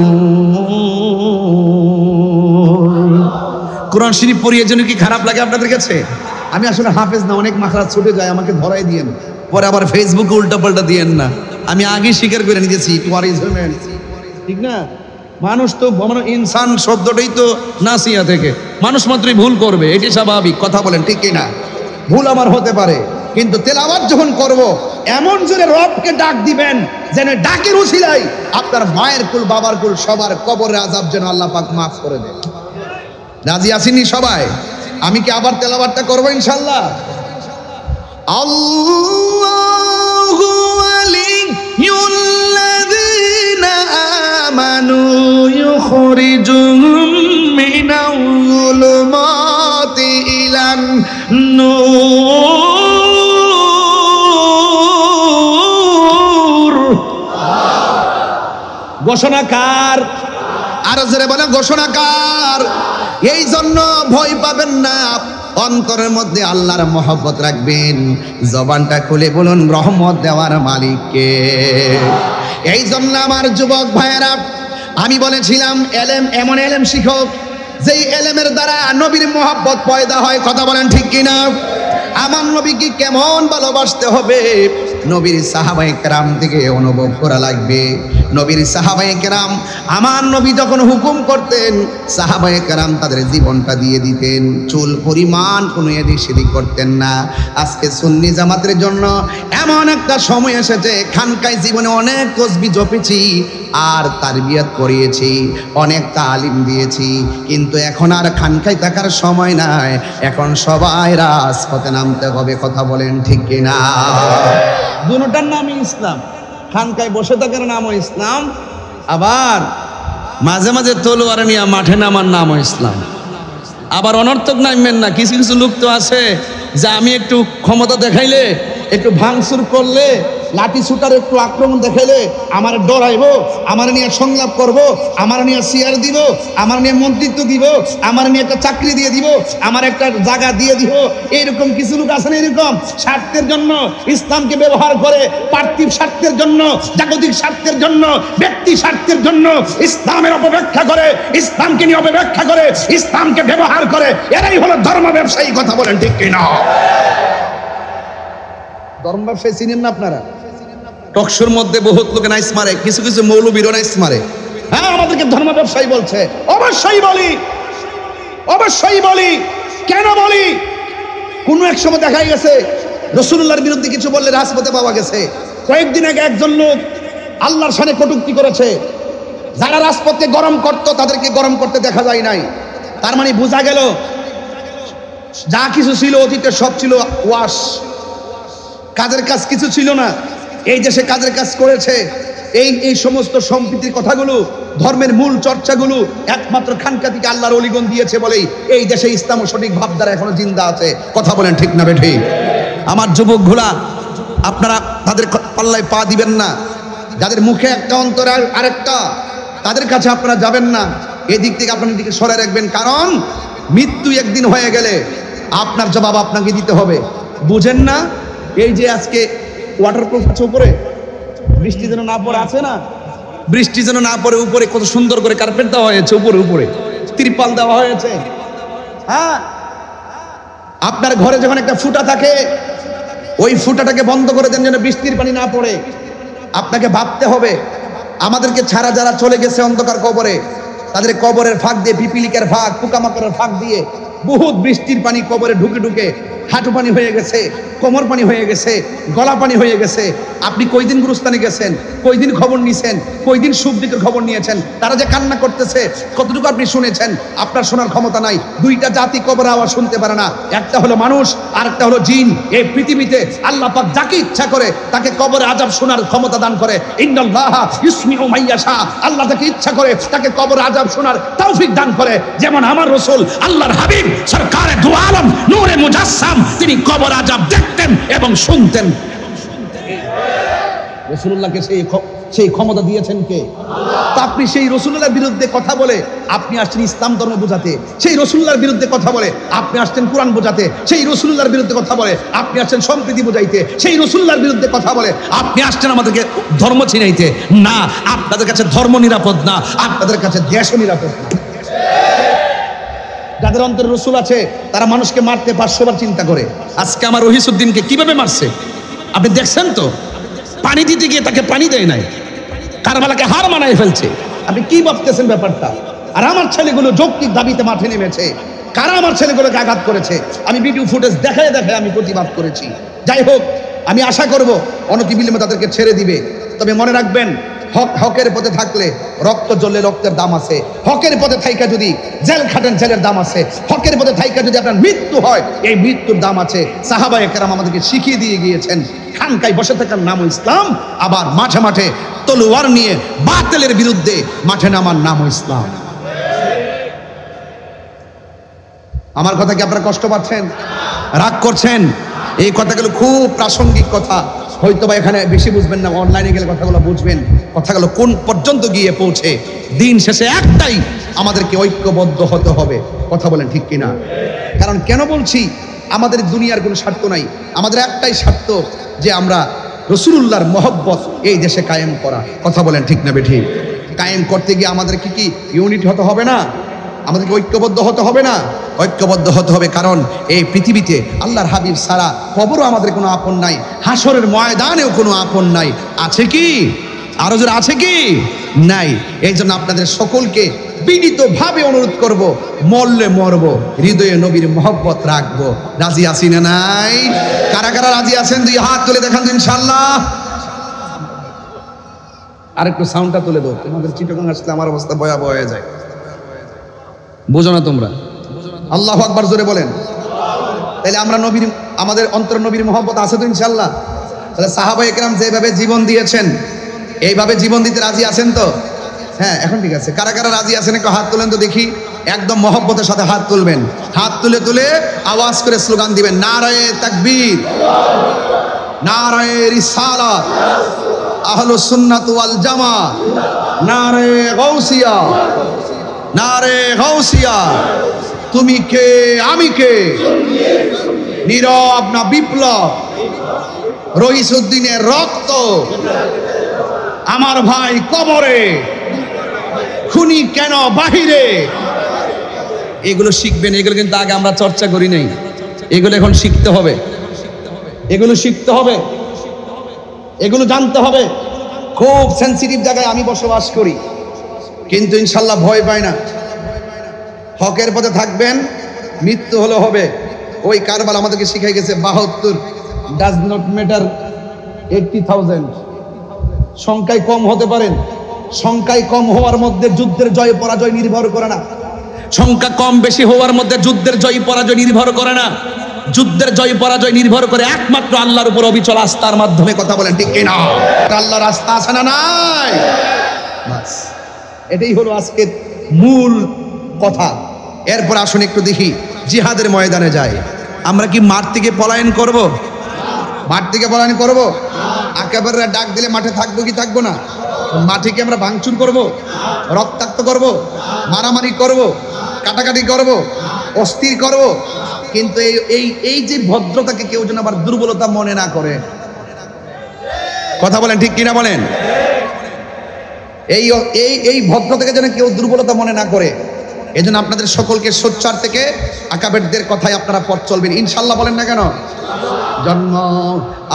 কোরআন শরীফ পড়িয়ে যেন কি খারাপ লাগে আপনাদের কাছে? আমি আসলে হাফেজ না, অনেক মাখরাজ ছুটে যায়, আমাকে ধরাই দিয়েন, পরে আবার ফেসবুকে উল্টাপাল্টা দিয়েন না। আমি আগে স্বীকার করে নিয়েছি, ঠিক না? মানুষ তো ইনসান শব্দটাই তো নাসিয়া থেকে, মানুষ মাত্রই ভুল করবে, এটি স্বাভাবিক। কথা বলেন ঠিক কিনা? ভুল আমার হতে পারে, কিন্তু তেলাওয়াত যখন করব এমন জোরে রবকে ডাক দিবেন যেন ডাকের উসিলায় আপনার মায়ের কুল, বাবার কুল, সবার কবরের আযাব যেন আল্লাহ পাক মাফ করে দেন। রাজি আসেনি সবাই? আমি কি আবার তেলাওয়াতটা করব ইনশাআল্লাহ? আল্লাহু ওয়ালিয়ুল্লাযীনা আমানু ইখরিজুহুম মিনাল যুলুমাতি ইলান নূর। ঘোষণাকার, আরো জোরে বলে ঘোষণাকার। এই জন্য ভয় পাবেন না, অন্তরের মধ্যে আল্লাহর মহব্বত রাখবেন। জবানটা খুলে বলুন, রহমত দেওয়ার মালিককে। এই জন্য আমার যুবক ভাইয়েরা, আমি বলেছিলাম এলেম এমন এলেম শিখো যেই এলেমের দ্বারা নবীর মহব্বত পয়দা হয়। কথা বলেন ঠিক কিনা? আমার নবীকে কেমন ভালোবাসতে হবে নবীর সাহাবায়ে কেরাম থেকে অনুভব করা লাগবে। নবীর সাহাবায়ে কেরাম, আমার নবী যখন হুকুম করতেন, সাহাবায়ে কেরাম তাদের জীবনটা দিয়ে দিতেন, চুল পরিমাণ কোনো এদিক সেদিক করতেন না। আজকে সুন্নি জামাতের জন্য এমন একটা সময় এসেছে, খানকায় জীবনে অনেক তসবিহ জপেছি আর তারবিয়াত করিয়েছি, অনেক তালিম দিয়েছি, কিন্তু এখন আর খানকায় থাকার সময় নাই। এখন সবাই রাজপথে নামতে হবে। কথা বলেন ঠিক কিনা? দুটোটার নামই ইসলাম। খানকায় বসে থাকার নামও ইসলাম, আবার মাঝে মাঝে তলোয়ার নিয়ে মাঠে নামার নামও ইসলাম। আবার অনর্থক নামবেন না। কিছু কিছু লোক তো আছে যে আমি একটু ক্ষমতা দেখাইলে, একটু ভাঙচুর করলে, লাঠি ছুটার একটু আক্রমণ দেখাইলে আমার ডরাইবো, আমার নিয়ে সংলাপ করব, আমার নিয়ে চেয়ার দিব, আমার নিয়ে মন্ত্রিত্ব দিব, আমার নিয়ে একটা চাকরি দিয়ে দিব, আমার একটা জায়গা দিয়ে দিব। এইরকম কিছু লোক আছে না, এরকম স্বার্থের জন্য ইসলামকে ব্যবহার করে, পার্থিব স্বার্থের জন্য, জাগতিক স্বার্থের জন্য, ব্যক্তি স্বার্থের জন্য ইসলামের অপব্যাখ্যা করে, ইসলামকে নিয়ে অপব্যাখ্যা করে, ইসলামকে ব্যবহার করে। এরাই হলো ধর্ম ব্যবসায়ী। কথা বলেন ঠিক কিনা? ধর্ম ব্যবসায়ী চিনেন না আপনারা? টকশোর মধ্যে বহুত লোকে নাইস মারে, কিছু কিছু মৌলবীরও নাইস মারে। হ্যাঁ, আমাদেরকে ধর্ম ব্যবসায়ী বলছে। অবশ্যই বলি, অবশ্যই বলি। কেন বলি? কোন এক সময় দেখা গেছে রাসূলুল্লাহর বিরুদ্ধে কিছু বললে রাজপথে পাওয়া গেছে। কয়েকদিন আগে একজন লোক আল্লাহর শানে কটূক্তি করেছে। যারা রাজপথে গরম করত তাদেরকে গরম করতে দেখা যায় নাই। তার মানে বোঝা গেল যা কিছু ছিল অতীতে সব ছিল ওয়াশ, কাজের কাজ কিছু ছিল না। এই দেশে কাজের কাজ করেছে এই সমস্ত সম্প্রীতির কথাগুলো, ধর্মের মূল চর্চাগুলো একমাত্র খানকা থেকে আল্লাহর অলিগণ দিয়েছে বলেই এই দেশে ইসলাম ও সঠিক ভাবধারা এখনো জিন্দা আছে। কথা বলেন ঠিক না বেঠিক? আমার যুবকগুলা, আপনারা তাদের পাল্লায় পা দিবেন না। যাদের মুখে একটা অন্তরে আরেকটা, তাদের কাছে আপনারা যাবেন না। এই দিক থেকে আপনার দিকে সরে রাখবেন, কারণ মৃত্যু একদিন হয়ে গেলে আপনার জবাব আপনাকে দিতে হবে। বুঝেন না? এই যে আজকে ওয়াটারপ্রুফ আছে উপরে, বৃষ্টি যেন না পড়ে, আছে না, বৃষ্টি যেন না পড়ে, উপরে কত সুন্দর করে কার্পেট দেওয়া হয়েছে, উপরে উপরে ত্রিপাল দেওয়া হয়েছে। হ্যাঁ, আপনার ঘরে যখন একটা ফুটা থাকে, ওই ফুটাটাকে বন্ধ করে দেন যেন বৃষ্টির পানি না পড়ে। আপনাকে ভাবতে হবে, আমাদেরকে ছাড়া যারা চলে গেছে অন্ধকার কবরে, তাদের কবরের ফাঁক দিয়ে, পিপিলিকার ফাঁক, পোকামাকড়ের ফাঁক দিয়ে বহুত বৃষ্টির পানি কবরে ঢুকে ঢুকে হাঁটু পানি হয়ে গেছে, কোমর পানি হয়ে গেছে, গলা পানি হয়ে গেছে। আপনি কয়দিন গুরুস্থানে গেছেন, কয়দিন খবর নিয়েছেন, কয়দিন সুখ দিকের খবর নিয়েছেন? তারা যে কান্না করতেছে কতটুকু আপনি শুনেছেন? আপনার শোনার ক্ষমতা নাই। দুইটা জাতি কবর আওয়াজ শুনতে পারে না, একটা হলো মানুষ আর একটা হলো জিন। এই পৃথিবীতে আল্লাহ পাক যাকে ইচ্ছা করে তাকে কবরে আযাব শোনার ক্ষমতা দান করে। ইন্নাল্লাহা ইসমিউ মাইয়াশা, আল্লাহ যাকে ইচ্ছা করে তাকে কবরে আযাব শোনার তৌফিক দান করে। যেমন আমার রাসূল আল্লাহর হাবিব সরকারে দু আলম নূরে মুজাসসাম, তিনি কবর আযাব দেখতেন এবং শুনতেন। রাসূলুল্লাহকে সেই ক্ষমতা দিয়েছেন কে? তা আপনি সেই রাসূলুল্লাহর বিরুদ্ধে কথা বলে আপনি আসছেন ইসলাম ধর্ম বোঝাতে, সেই রাসূলুল্লাহর বিরুদ্ধে কথা বলে আপনি আসছেন কোরআন বোঝাতে, সেই রাসূলুল্লাহর বিরুদ্ধে কথা বলে আপনি আসছেন সম্প্রীতি বোঝাইতে, সেই রাসূলুল্লাহর বিরুদ্ধে কথা বলে আপনি আসছেন আমাদেরকে ধর্ম ছিনাইতে। না, আপনাদের কাছে ধর্ম নিরাপদ না, আপনাদের কাছে দেশও নিরাপদ না। যাদের অন্তরে রাসূল আছে তারা মানুষকে মারতে 500 বার চিন্তা করে। আজকে আমার রহিসউদ্দিনকে কিভাবে মারছে আপনি দেখছেন তো? পানি দিতে গিয়ে তাকে পানি দেয় নাই, কারবালাকে হার মানায় ফেলছে। আপনি কি ভাবতেছেন ব্যাপারটা? আর আমার ছেলেগুলো যৌক্তিক দাবিতে মাঠে নেমেছে। কারা আমার ছেলেগুলোকে আঘাত করেছে আমি ভিডিও ফুটেজ দেখায় দেখায় আমি প্রতিবাদ করেছি। যাই হোক, আমি আশা করব অনতিবিলম্বে তাদেরকে ছেড়ে দিবে। তবে মনে রাখবেন, হকের পথে থাকলে রক্ত জ্বললে রক্তের দাম আছে, হকের পথে থাইকা যদি জেল খাটেন জেলের দাম আছে, হকের পথে থাইকা যদি আপনার মৃত্যু হয় এই মৃত্যুর দাম আছে। সাহাবায়ে কেরাম আমাদেরকে শিখিয়ে দিয়ে গিয়েছেন, খানকায় বসে থাকার নাম ইসলাম, আবার মাঠে মাঠে তলোয়ার নিয়ে বাতিলের বিরুদ্ধে মাঠে নামার নাম ইসলাম। আমার কথা কি আপনারা কষ্ট পাচ্ছেন, রাগ করছেন? এই কথাগুলো খুব প্রাসঙ্গিক কথা, হয়তো বা এখানে বেশি বুঝবেন না, অনলাইনে গেলে কথাগুলো বুঝবেন। কথাগুলো কোন পর্যন্ত গিয়ে পৌঁছে। দিন শেষে একটাই, আমাদেরকে ঐক্যবদ্ধ হতে হবে। কথা বলেন ঠিক কিনা? কারণ কেন বলছি, আমাদের দুনিয়ার কোনো স্বার্থ নাই, আমাদের একটাই স্বার্থ যে আমরা রাসূলুল্লাহর মহব্বত এই দেশে কায়েম করা। কথা বলেন ঠিক না বেঠিক? কায়েম করতে গিয়ে আমাদের কি ইউনিট হতে হবে না? আমাদেরকে ঐক্যবদ্ধ হতে হবে না? ঐক্যবদ্ধ হতে হবে, কারণ এই পৃথিবীতে আল্লাহর হাবিব ছাড়া কবরও আমাদের কোনো আপন নাই, হাসরের ময়দানেও কোনো আপন নাই। আছে কি? আরো জোরে আছে কি? নাই। এই জন্য আপনাদের সকলকে বিনীতভাবে অনুরোধ করব, মরলে মরবো, হৃদয়ে নবীর মহব্বত রাখবো। রাজি আছি না নাই? কারা কারা রাজি আছেন দুই হাত তুলে দেখান তো ইনশাআল্লাহ। আর একটু সাউন্ডটা তুলে দাও, তোমাদের চিটাগাং আসলে আমার অবস্থা ভয়াবহ হয়ে যায়। বুঝো না তোমরা? আল্লাহু আকবার জোরে বলেন। তাহলে আমরা নবীর, আমাদের অন্তর নবীর মহব্বত আছে তো ইনশাআল্লাহ? তাহলে সাহাবায়ে কেরাম যেভাবে জীবন দিয়েছেন এইভাবে জীবন দিতে রাজি আছেন তো? হ্যাঁ, এখন ঠিক আছে। কারা কারা রাজি আছেন একটু হাত তোলেন তো দেখি। একদম মহব্বতের সাথে হাত তুলবেন, হাত তুলে তুলে আওয়াজ করে স্লোগান দিবেন, নারায়ে তাকবীর, নারায়ে রিসালাত, আহলুস সুন্নাত ওয়াল জামাত, নারায়ে গাউসিয়া, নারায়ে গাউসিয়া। তুমি কে আমি কে, নীরব না বিপ্লব, রইসউদ্দিনের রক্ত আমার ভাই কবরে, খুনি কেন বাহিরে। এগুলো শিখবেন, এগুলো কিন্তু আগে আমরা চর্চা করি নাই, এগুলো এখন শিখতে হবে, এগুলো শিখতে হবে, এগুলো জানতে হবে। খুব সেনসিটিভ জায়গায় আমি বসবাস করি, কিন্তু ইনশাল্লাহ ভয় পাই না। হকের পথে থাকবেন, মৃত্যু হলো হবে। ওই কারবাল আমাদেরকে শিখাই গেছে 72 ডাজ নট ম্যাটার 80,000। সংখ্যায় কম হতে পারেন, সংখ্যায় কম হওয়ার মধ্যে যুদ্ধের জয় পরাজয় নির্ভর করে না। সংখ্যা কম বেশি হওয়ার মধ্যে যুদ্ধের জয় পরাজয় নির্ভর করে না। যুদ্ধের জয় পরাজয় নির্ভর করে একমাত্র আল্লাহর উপর অবিচল আস্থার মাধ্যমে। কথা বলেন ঠিক কিনা? আল্লাহর আস্থা আছে না নাই? বাস এটাই হলো আজকের মূল কথা। এরপর আসুন একটু দেখি জিহাদের ময়দানে যাই। আমরা কি মাঠ থেকে পলায়ন করব? মাঠ থেকে পলায়ন করব? আকাবেররা ডাক দিলে মাঠে থাকবো কি থাকবো না? মাঠে কি আমরা ভাঙচুর করব, রক্তাক্ত করব, মারামারি করব, কাটাকাটি করব, অস্থির করব? কিন্তু এই যে ভদ্রতাকে কেউ যেন আবার দুর্বলতা মনে না করে। কথা বলেন ঠিক কিনা বলেন? এই ভদ্রতাকে যেন কেউ দুর্বলতা মনে না করে। এই জন্য আপনাদের সকলকে সোচ্চার থেকে আকাবেরদের কথায় আপনারা পথ চলবেন ইনশাল্লাহ। বলেন না কেন? জন্ম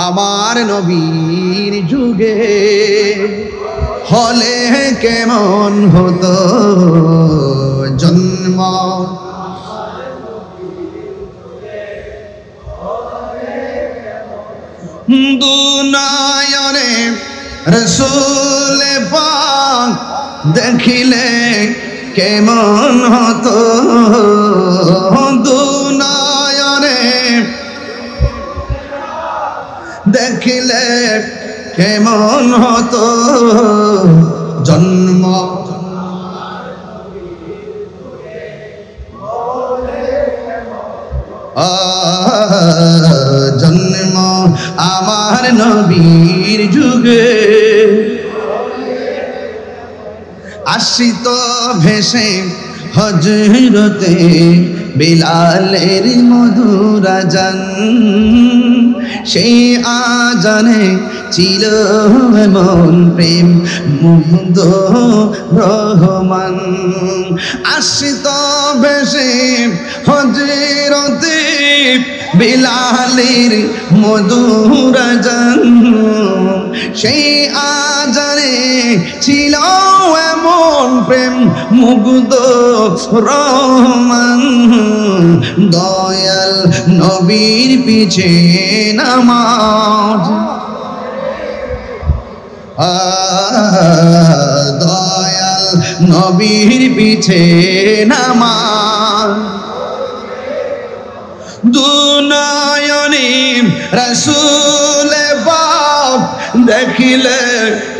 আমার নবীর যুগে হলে কেমন হতো, জন্ম দুনায়নে রসুল পাক দেখিলে কেমন হতো, দুনায়নে দেখিলে কেমন হতো, জন্ম জন্ম আমার নবীর যুগে আশ্রিত ভেসে হযরতে বিলালের মধুর আজান, সেই আজানে ছিল এমন প্রেম মুগ্ধ রহমান। আশ্রিত ভেসে হযরতে বিলালের মধুর আজান, সেই আজানে ছিল এমন প্রেম মুগ্ধ রহমান। দয়াল নবীর পিছে নামাজ, দয়াল নবীর পিছে নামাজ, দুনায়নে রাসূল পাক দেখিলে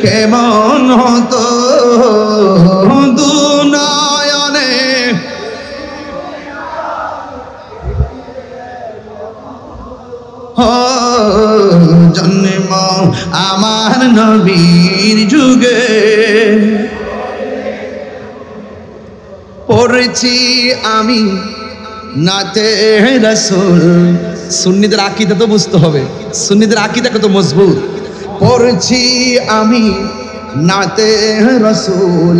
কেমন হতো, দুনায়নে জন্ম আমার নবীর যুগে পড়েছি আমি নাতে রাসূল। সুন্নিদের আকীদা তো বুঝতে হবে, সুন্নিদের আকীদা কত মজবুত। পড়ছি আমি নাতে রাসূল,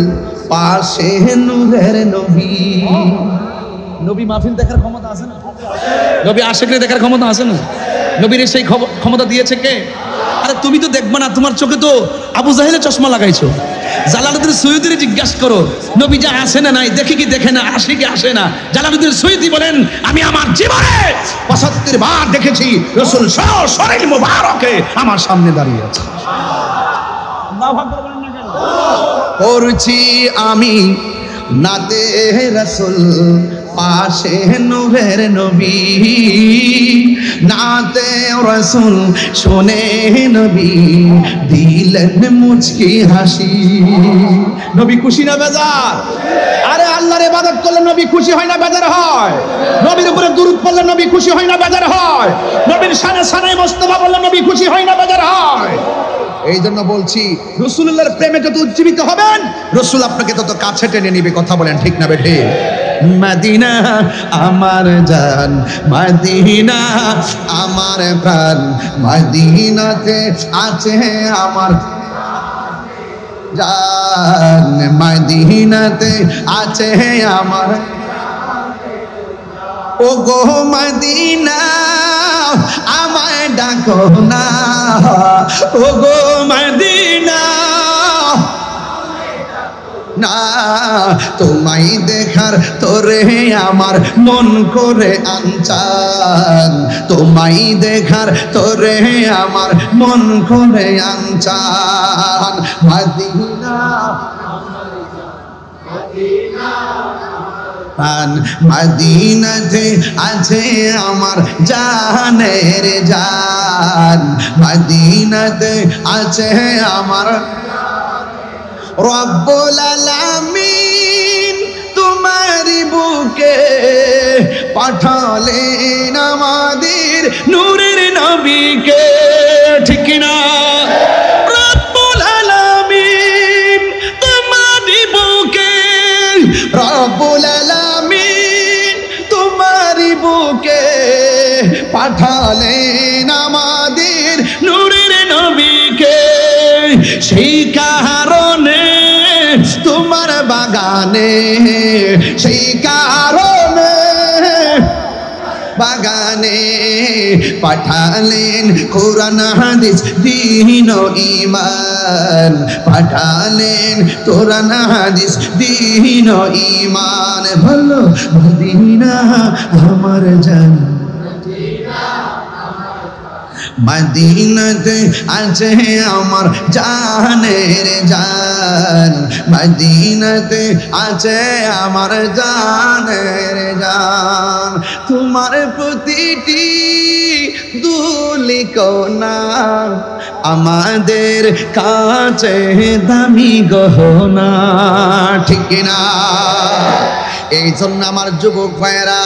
পাশে নূরের নবী। নবী মাহফিল দেখার ক্ষমতা আছে না? নবী আশিকরে দেখার ক্ষমতা আছে না? নবীর সেই ক্ষমতা দিয়েছে কে? আরে তুমি তো দেখবা না, তোমার চোখে তো আবু জাহেলের চশমা লাগাইছো। জালালউদ্দিন সৈয়দীর জিজ্ঞাসা করো নবী যা আসে না নাই, দেখে কি দেখে না, আসে কি আসে না। জালালউদ্দিন সৈয়দী বলেন আমি আমার জীবনে 75 বার দেখেছি রাসূল শরীর মুবারকে আমার সামনে দাঁড়িয়ে আছে। পড়ছি আমি নাতে রাসূল, পাশে নূরের নবী, নাতে রাসূল শুনে নবী দিলেন মুচকি হাসি। নবী খুশি না বেজার? আরে আল্লাহর ইবাদত করলে নবী খুশি হয় না বেজার হয়? নবীর উপরে দুরূদ পড়লে নবী খুশি হয় না বেজার হয়? নবীর শানে শানে মুস্তাফা বললে নবী খুশি হয় না বেজার হয়? এই জন্য বলছি, রাসূলুল্লাহর প্রেমে যত উজ্জীবিত হবেন, রাসূল আপনাকে তত কাছে টেনে নিবে। কথা বলেন ঠিক না বেঠে? মদিনা আমার জান, মদিনা আমার প্রাণ, মদিনাতে আছে আমার জান, মদিনাতে আছে আমার। ও গো মদিনা আমায় ডাকো না, ও গো মদিনা না, তোমায় দেখার তোরে আমার মন করে আনচান, তোমায় দেখার তোরে আমার মন করে আনচান। মদিনা মদিনাতে আছে আমার জানের জান, মদিনাতে আছে আমার। রব্বুল আলামিন তোমারি বুকে পাঠালেন আমাদের নূরের নবীকে, ঠিক না? রব্বুল আলামিন তোমারি বুকে, রব্বুল আলামিন তোমারি বুকে পাঠালেন আমাদের নূরের নবীকে। সেই কারণে তোমার বাগানে, সেই কারণে বাগানে পাঠালেন কোরআন হাদিস দ্বীন ও ঈমান, পাঠালেন কোরআন হাদিস দ্বীন ও ঈমান। বলো মদিনা আমার জান, মদিনাতে আছে আমার জানের জান, মদিনাতে আছে আমার জানের জান। তোমার প্রতিটি দুলিকণা আমাদের কাছে দামি গহনা, ঠিক না? এই জন্য আমার যুবক ভাইয়েরা,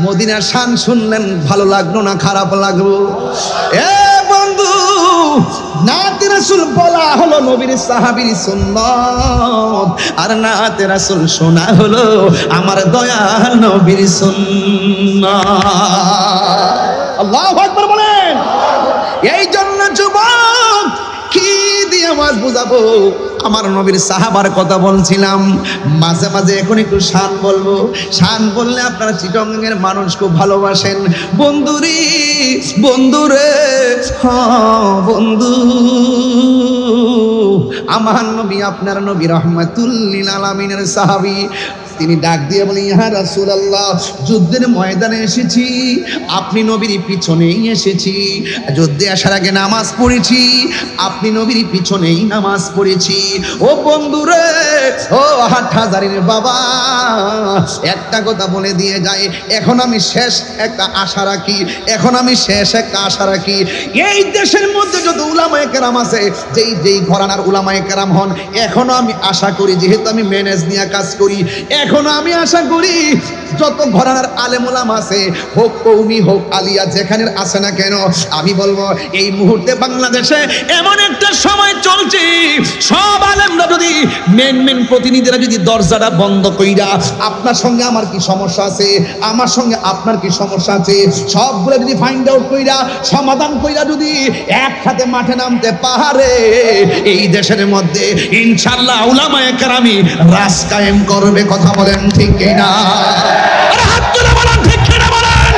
মদিনার শান শুনলেন, ভালো লাগলো না খারাপ লাগলো? এ বন্ধু, নাতে রাসূল বলা হলো নবীর সাহাবীর সুন্নাত, আর নাতে রাসূল শোনা হলো আমার দয়াল নবীর সুন্নাত। আল্লাহু আকবার বলেন। এই জন্য যুবক, কি দিয়ে আওয়াজ বুঝাবো? আমার নবীর সাহাবার কথা বলছিলাম, মাঝে মাঝে এখন একটু শান বলবো। শান বললে আপনারা চিটংয়ের মানুষ খুব ভালোবাসেন। বন্ধুরে, বন্ধুরে, বন্ধু, আমার নবী আপনার নবী রহমাতুল লিল আলামিনের সাহাবী। তিনি ডাক দিয়ে বলেন, ইয়া রাসূলুল্লাহ, যুদ্ধের ময়দানে এসেছি, আপনি নবীর পিছনেই এসেছি। যুদ্ধে আসার আগে নামাজ পড়েছি, আপনি নবীর পিছনেই নামাজ পড়েছি। ও বন্ধুরে, ও হাটহাজারীর বাবা, একটা কথা বলে দিয়ে যাই, এখন আমি শেষ একটা আশা রাখি, এখন আমি শেষ একটা আশা রাখি। এই দেশের মধ্যে যত উলামায়ে কেরাম আছে, যেই যেই ঘরানার উলামায়ে কেরাম হন, এখনো আমি আশা করি, যেহেতু আমি ম্যানেজ নিয়ে কাজ করি, এখনো আমি আশা করি যত ঘরানার আলেম উলামা আছে, হোক কওমি হোক আলিয়া, যেখানে আছে না কেন, আমি বলবো এই মুহূর্তে বাংলাদেশে এমন একটা সময় চলছে, সব আলেমরা যদি মেন প্রতিনিধিরা যদি দরজাটা বন্ধ কইরা, আপনার সঙ্গে আমার কি সমস্যা আছে, আমার সঙ্গে আপনার কি সমস্যা আছে, সবগুলো যদি ফাইন্ড আউট কইরা, সমাধান কইরা যদি একসাথে মাঠে নামতে পারে, এই দেশের মধ্যে ইনশাআল্লাহ উলামায়ে কেরামি রাজ কায়েম করবে। কথা বলেন ঠিক কিনা? আরে হাত তুলে বলেন ঠিক কিনা বলেন।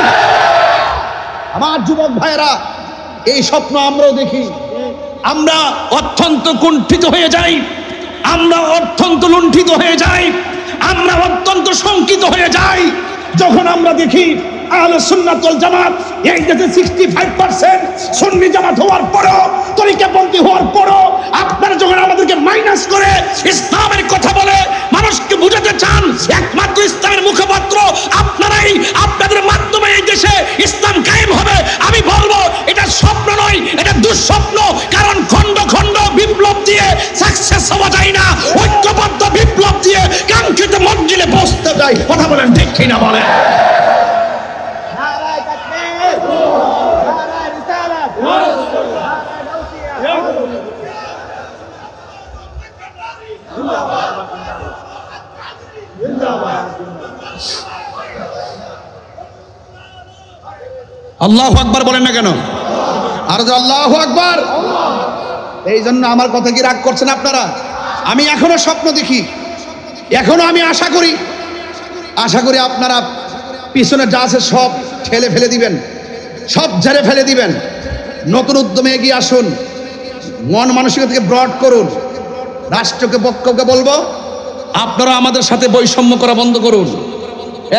আমার যুবক ভাইরা, এই স্বপ্ন আমরাও দেখি, আমরা অত্যন্ত কুণ্ঠিত হয়ে যাই, আমরা অত্যন্ত লুণ্ঠিত হয়ে যাই, আমরা অত্যন্ত শঙ্কিত হয়ে যাই যখন আমরা দেখি আহলে সুন্নাত ওয়াল জামাত এই দেশে 65% সুন্নি জামাত হওয়ার পরও, তরিকাপন্থী হওয়ার পরও আপনারা যখন আমাদেরকে মাইনাস করে ইসলামের কথা বলে মানুষকে বুঝাতে চান একমাত্র ইসলামের মুখপাত্র আপনারা চাই, কথা বলেন ঠিক কিনা বলেন। আল্লাহু আকবার বলেন না কেন? আর আল্লাহু আকবার। এই জন্য আমার কথা কি রাগ করছেন আপনারা? আমি এখনো স্বপ্ন দেখি, এখনো আমি আশা করি আপনারা পিছনে যা আছে সব ঠেলে ফেলে দিবেন, সব ঝেড়ে ফেলে দিবেন, নতুন উদ্যমে এগিয়ে আসুন, মন মানসিকতাকে ব্রড করুন। রাষ্ট্রকে পক্ষকে বলবো, আপনারা আমাদের সাথে বৈষম্য করা বন্ধ করুন।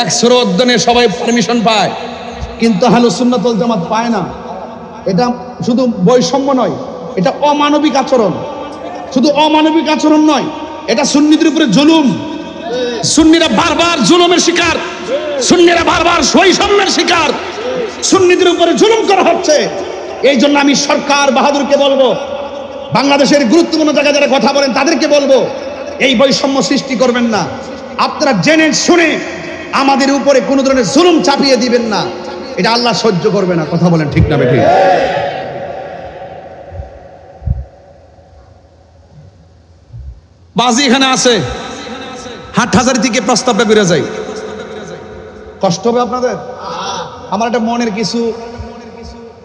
এক শ্রদ্ধনে সবাই পারমিশন পায়, কিন্তু আহলুস সুন্নাত ওয়াল জামাত পায় না। এটা শুধু বৈষম্য নয়, এটা অমানবিক আচরণ। শুধু অমানবিক আচরণ নয়, এটা সুন্নিদের উপরে জুলুম। সুন্নিরা বারবার জুলুমের শিকার, সুন্নিরা বারবার বৈষম্যের শিকার, সুন্নিদের উপরে জুলুম করা হচ্ছে। এই জন্য আমি সরকার বাহাদুরকে বলবো, বাংলাদেশের গুরুত্বপূর্ণ জায়গায় যারা কথা বলেন তাদেরকে বলবো, এই বৈষম্য সৃষ্টি করবেন না। আপনারা জেনে শুনে আমাদের উপরে কোনো ধরনের জুলুম চাপিয়ে দিবেন না, এটা আল্লাহ সহ্য করবে না। কথা বলেন ঠিক না বেঠিক? বাজি এখানে আছে, হাটহাজারী থেকে প্রস্তাবটা বেড়ে যায়। কষ্ট হবে আপনাদের? আমার একটা মনের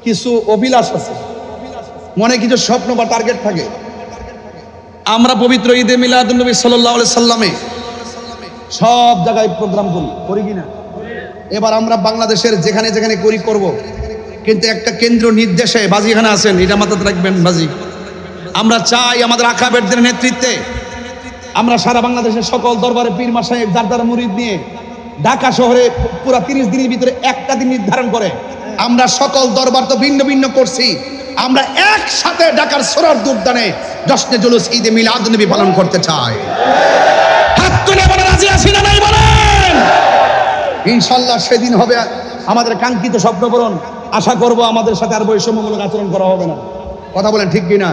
কিছু অভিলাষ আছে, মনে কিছু স্বপ্ন বা টার্গেট থাকে। আমরা পবিত্র ঈদে মিলাদুন্নবী সাল্লাল্লাহু আলাইহি সাল্লামে সব জায়গায় প্রোগ্রাম করি কিনা? এবার আমরা বাংলাদেশের যেখানে যেখানে করব, কিন্তু একটা কেন্দ্র নির্দেশে বাজি এখানে আছেন, এটা মাথায় রাখবেন। বাজি আমরা চাই আমাদের আকাবেরদের নেতৃত্বে আমরা সারা বাংলাদেশের সকল দরবারে পীর মাশায়েখ জারদার মুরিদ নিয়ে ঢাকা শহরে পুরা 30 দিনের ভিতরে একটা দিন নির্ধারণ করে আমরা সকল দরবার তো ভিন্ন ভিন্ন করছি, আমরা একসাথে ঢাকার সোহরাওয়ার্দী উদ্যানে জশ্নে জুলুস ঈদে মিলাদুন্নবী পালন করতে চাই। হাত তুলে বলে রাজি আছি না নাই বলেন? ইনশাআল্লাহ সেদিন হবে আমাদের কাঙ্ক্ষিত স্বপ্ন পূরণ। আশা করব আমাদের সাথে আর বৈষম্যমূলক আচরণ করা হবে না। কথা বলেন ঠিক কিনা?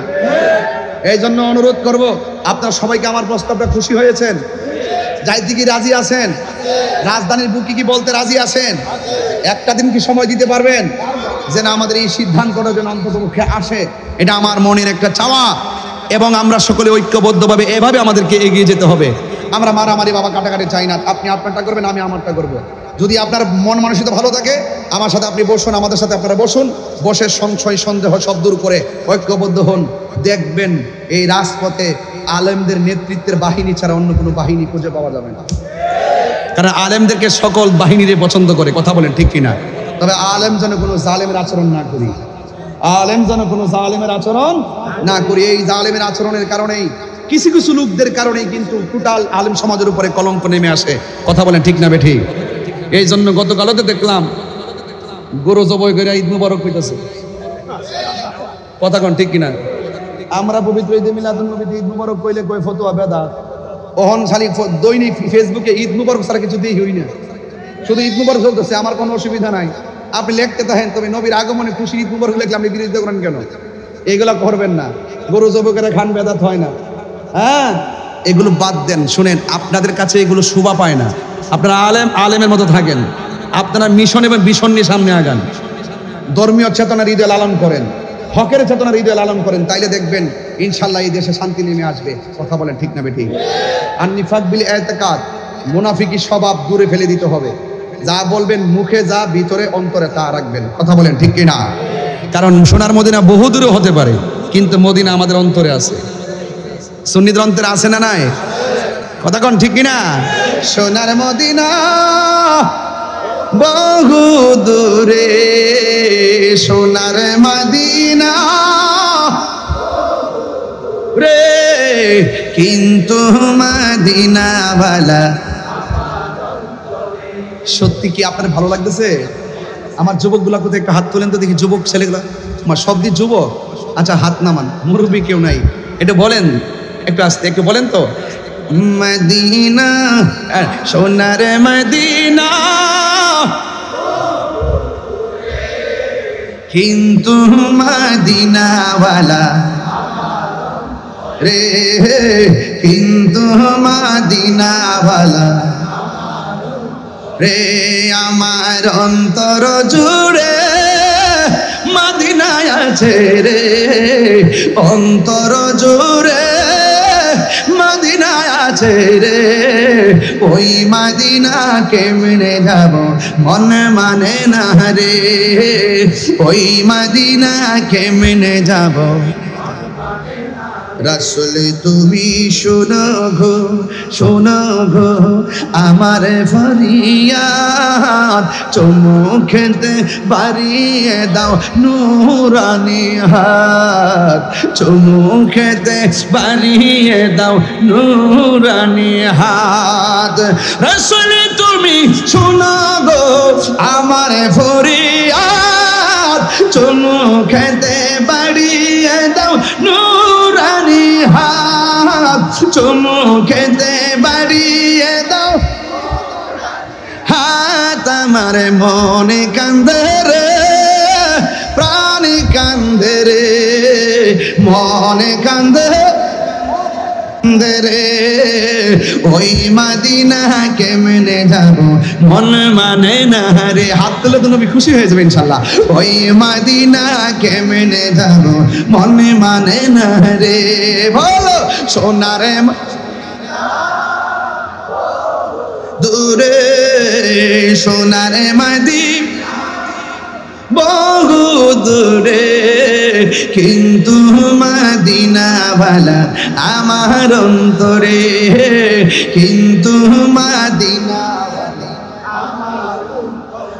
এই জন্য অনুরোধ করব, আপনারা সবাইকে আমার প্রস্তাবটা খুশি হয়েছেন? যাইতে কি রাজি আছেন? রাজধানীর বুকে কি বলতে রাজি আছেন? একটা দিন কি সময় দিতে পারবেন যে না আমাদের এই সিদ্ধান্তটা যেন অন্ততপক্ষে আসে? এটা আমার মনের একটা চাওয়া, এবং আমরা সকলে ঐক্যবদ্ধভাবে এভাবে আমাদেরকে এগিয়ে যেতে হবে। আমরা মারামারি বাবা কাটাকাটি চাই না। আপনি আপনারটা করবেন, আমি আমারটা করব। যদি আপনার মন মানসিকতা ভালো থাকে, আমার সাথে আপনি বসুন, আমাদের সাথে আপনারা বসুন, বসে সংশয় সন্দেহ সব দূর করে ঐক্যবদ্ধ হন। দেখবেন এই রাজপথে আলেমদের নেতৃত্বের বাহিনী ছাড়া অন্য কোনো বাহিনী খুঁজে পাওয়া যাবে না। কারণ আলেমদেরকে সকল বাহিনীরে পছন্দ করে। কথা বলেন ঠিক কিনা? তবে আলেম যেন কোনো জালেমের আচরণ না করি, আলেম যেন কোনো জালেমের আচরণ না করি। এই জালেমের আচরণের কারণেই কিছু কিছু লোকদের কারণেই কিন্তু টোটাল আলেম সমাজের উপরে কলঙ্ক নেমে আসে। কথা বলেন ঠিক না বেঠিক? এই জন্য গতকালতে দেখলাম গরু জবাই করে ঈদ মুবারক কইতাছে। কথা কোন ঠিক কিনা? আমরা পবিত্র ঈদে মিলাদুন্নবীতে ঈদ মুবারক কইলে কই ফতোয়া বেদাত। ওহন খালি দৈনিক ফেসবুকে ঈদ মুবারক ছাড়া কিছু দেই হই না, শুধু ঈদ মুবারক চলতেছে। আমার কোনো অসুবিধা নাই, আপনি লিখতে থাকেন, তবে নবীর আগমনে খুশি ঈদ মুবারক লিখলে আপনি বিরোধিতা করেন কেন? এগুলা করবেন না। গরু জবাই করে খান বেদাত হয় না। হ্যাঁ, এগুলো বাদ দেন। শুনেন, আপনাদের কাছে এগুলো শোভা পায় না। আপনারা আলেমের মতো থাকেন, আপনারা মিশন এবং ভীষণ নিয়ে সামনে আগান, ধর্মীয় চেতনার ঈদে লালন করেন, হকের চেতনার ঈদে লালন করেন, তাইলে দেখবেন ইনশাল্লাহ এই দেশে শান্তি নেমে আসবে। কথা বলেন ঠিক না বেঠিক? আর নিফাক বিল ইতিকাদ, মুনাফিকি স্বভাব দূরে ফেলে দিতে হবে। যা বলবেন মুখে, যা ভিতরে অন্তরে তা রাখবেন। কথা বলেন ঠিক কিনা? কারণ সোনার মদিনা বহু দূরে হতে পারে, কিন্তু মদিনা আমাদের অন্তরে আছে। সুন্নিদের অন্তরে আছে না নাই? কথা কোন ঠিক কিনা? সোনার মদিনা বহু দূরে, সোনার মদিনা রে, কিন্তু মদিনাওয়ালা। সত্যি কি আপনার ভালো লাগতেছে? আমার যুবকগুলা কোথায় একটু হাত তোলেন তো দেখি, যুবক ছেলেগুলা। আমার সব দিক যুবক। আচ্ছা হাত নামান, মুরব্বী কেউ নাই, এটা বলেন একটু আস্তে, একটু বলেন তো। মদিনা, সোনার মদিনা, কিন্তু মদিনাওয়ালা রে, কিন্তু মদিনাওয়ালা রে আমার অন্তর জুড়ে মদিনায় আছে রে, অন্তর জুড়ে মদিনায় আছে রে, ওই মদিনা কেমনে যাব মন মানে না রে, ওই মদিনা কেমনে যাব। রাসূল তুমি শোনো গো, শোনো গো আমার ফরিয়াদ, চুমুকেতে বাড়িয়ে দাও নুরানি হাত, চুমুকেতে বাড়িয়ে দাও নুরানি হাত। রাসূল তুমি শোনো গো আমার ফরিয়াদ, চুমুকেতে বাড়িয়ে দাও নুরানি হাত, চুমুকেতে বাড়িয়ে দাও হাত। আমার মনে কান্দে রে, প্রাণ কান্দে রে, মনে কান্দে রে, ওই মদিনা কেমনে যাব মন মানে না রে। হাত তুলে তো নবী খুশি হয়ে যাবে ইনশাআল্লাহ। ওই মদিনা কেমনে যাব মন মানে না রে, বলো সোনারে দূরে সোনারে মদিনা বহু দূরে, কিন্তু মদিনা ভালা আমার অন্তরে, কিন্তু মদিনা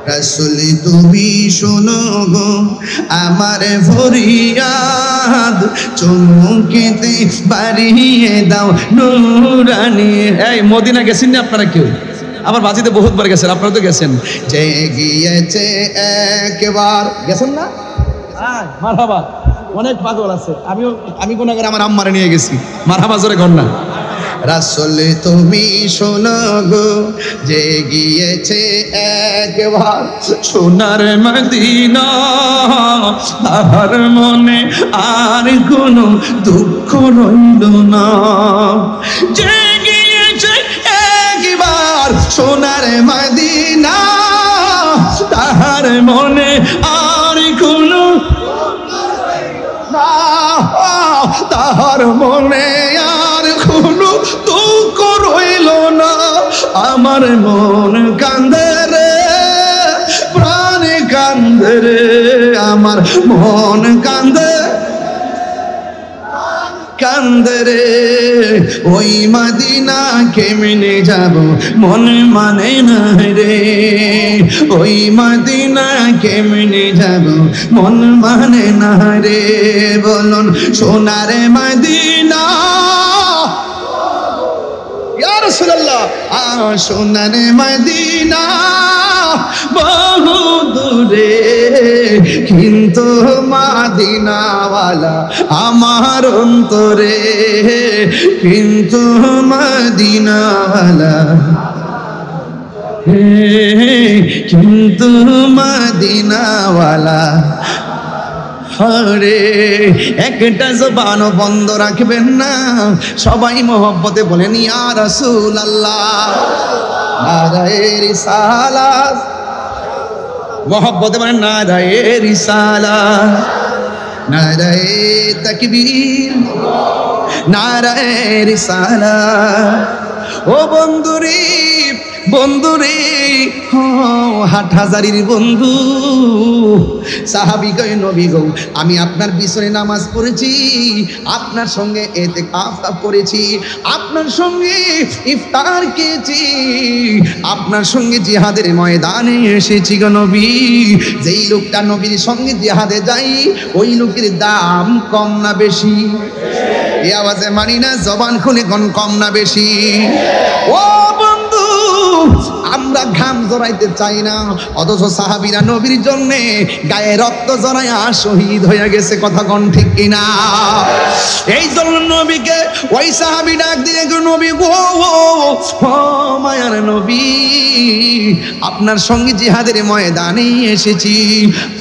রাসূল তুমি শোনো গো আমার ফরিয়াদ, চুমুকেতে বাড়িয়ে দাও নুরানি। এই মদিনা গেছেন না আপনারা কেউ? আবার বাজিতে বহুতবার গেছেন, আপনারা তো গেছেন। যে গিয়েছে একবার, গেছেন না? মারহাবা, অনেক পাগল আছে। আমি কোন করে আমার আম্মারে নিয়ে গেছি, মারহাবা জোরে কর না। রাসূল তুমি শোনো গো যে গিয়েছে একবার সোনার মদিনা, তাহার মনে আর কোনো দুঃখ রইল না। যে গিয়েছে একবার সোনার মদিনা, তাহার মনে আর কোনো না, তাহার মনে আর কোনো দুঃখ রইল না। আমার মন কান্দে রে, প্রাণ কান্দে রে, আমার মন কান্দে কান্দে রে, ওই মদিনা কেমনে যাব মন মানে না রে, ওই মদিনা কেমনে যাব মন মানে না রে। বলুন সোনারে মদিনা ইয়া রাসূলুল্লাহ, সোনারে মদিনা বহু দূরে, কিন্তু মদিনাওয়ালা আমার অন্তরে, কিন্তু মদিনাওয়ালা, কিন্তু মদিনাওয়ালা। হরে একটা জবান বন্ধ রাখবেন না, সবাই মোহব্বতে বলেন ইয়া রাসূলুল্লাহ। নারায়ে রিসালাত, মোহব্বতে বলেন নারায়ে রিসালাত, নারায়ে তাকবীর, নারায়ে রিসালাত। ও বন্ধুরে বন্ধুরে, হাটহাজারির বন্ধু সাহাবী কয় নবী গো আমি আপনার পিছনে নামাজ পড়েছি, আপনার সঙ্গে ইতিকাফ করেছি, আপনার সঙ্গে ইফতার খেয়েছি, আপনার সঙ্গে জিহাদের ময়দানে এসেছি গো নবী। যেই লোকটা নবীর সঙ্গে জিহাদে যাই ওই লোকের দাম কম না বেশি? এই আওয়াজে মানি না, জবান খুলে কোন কম না বেশি? ও বন্ধু, আমরা ঘাম জড়াইতে চাই না, অথচ সাহাবীরা নবীর জন্য গায়ে রক্ত জড়াইয়া শহীদ হয়ে গেছে। কথা কোন ঠিক কিনা? এই জন্য নবীকে ওই সাহাবী ডাক দিয়ে নবী গো, ও মায়ার নবী, আপনার সঙ্গে জিহাদের ময়দানে এসেছি।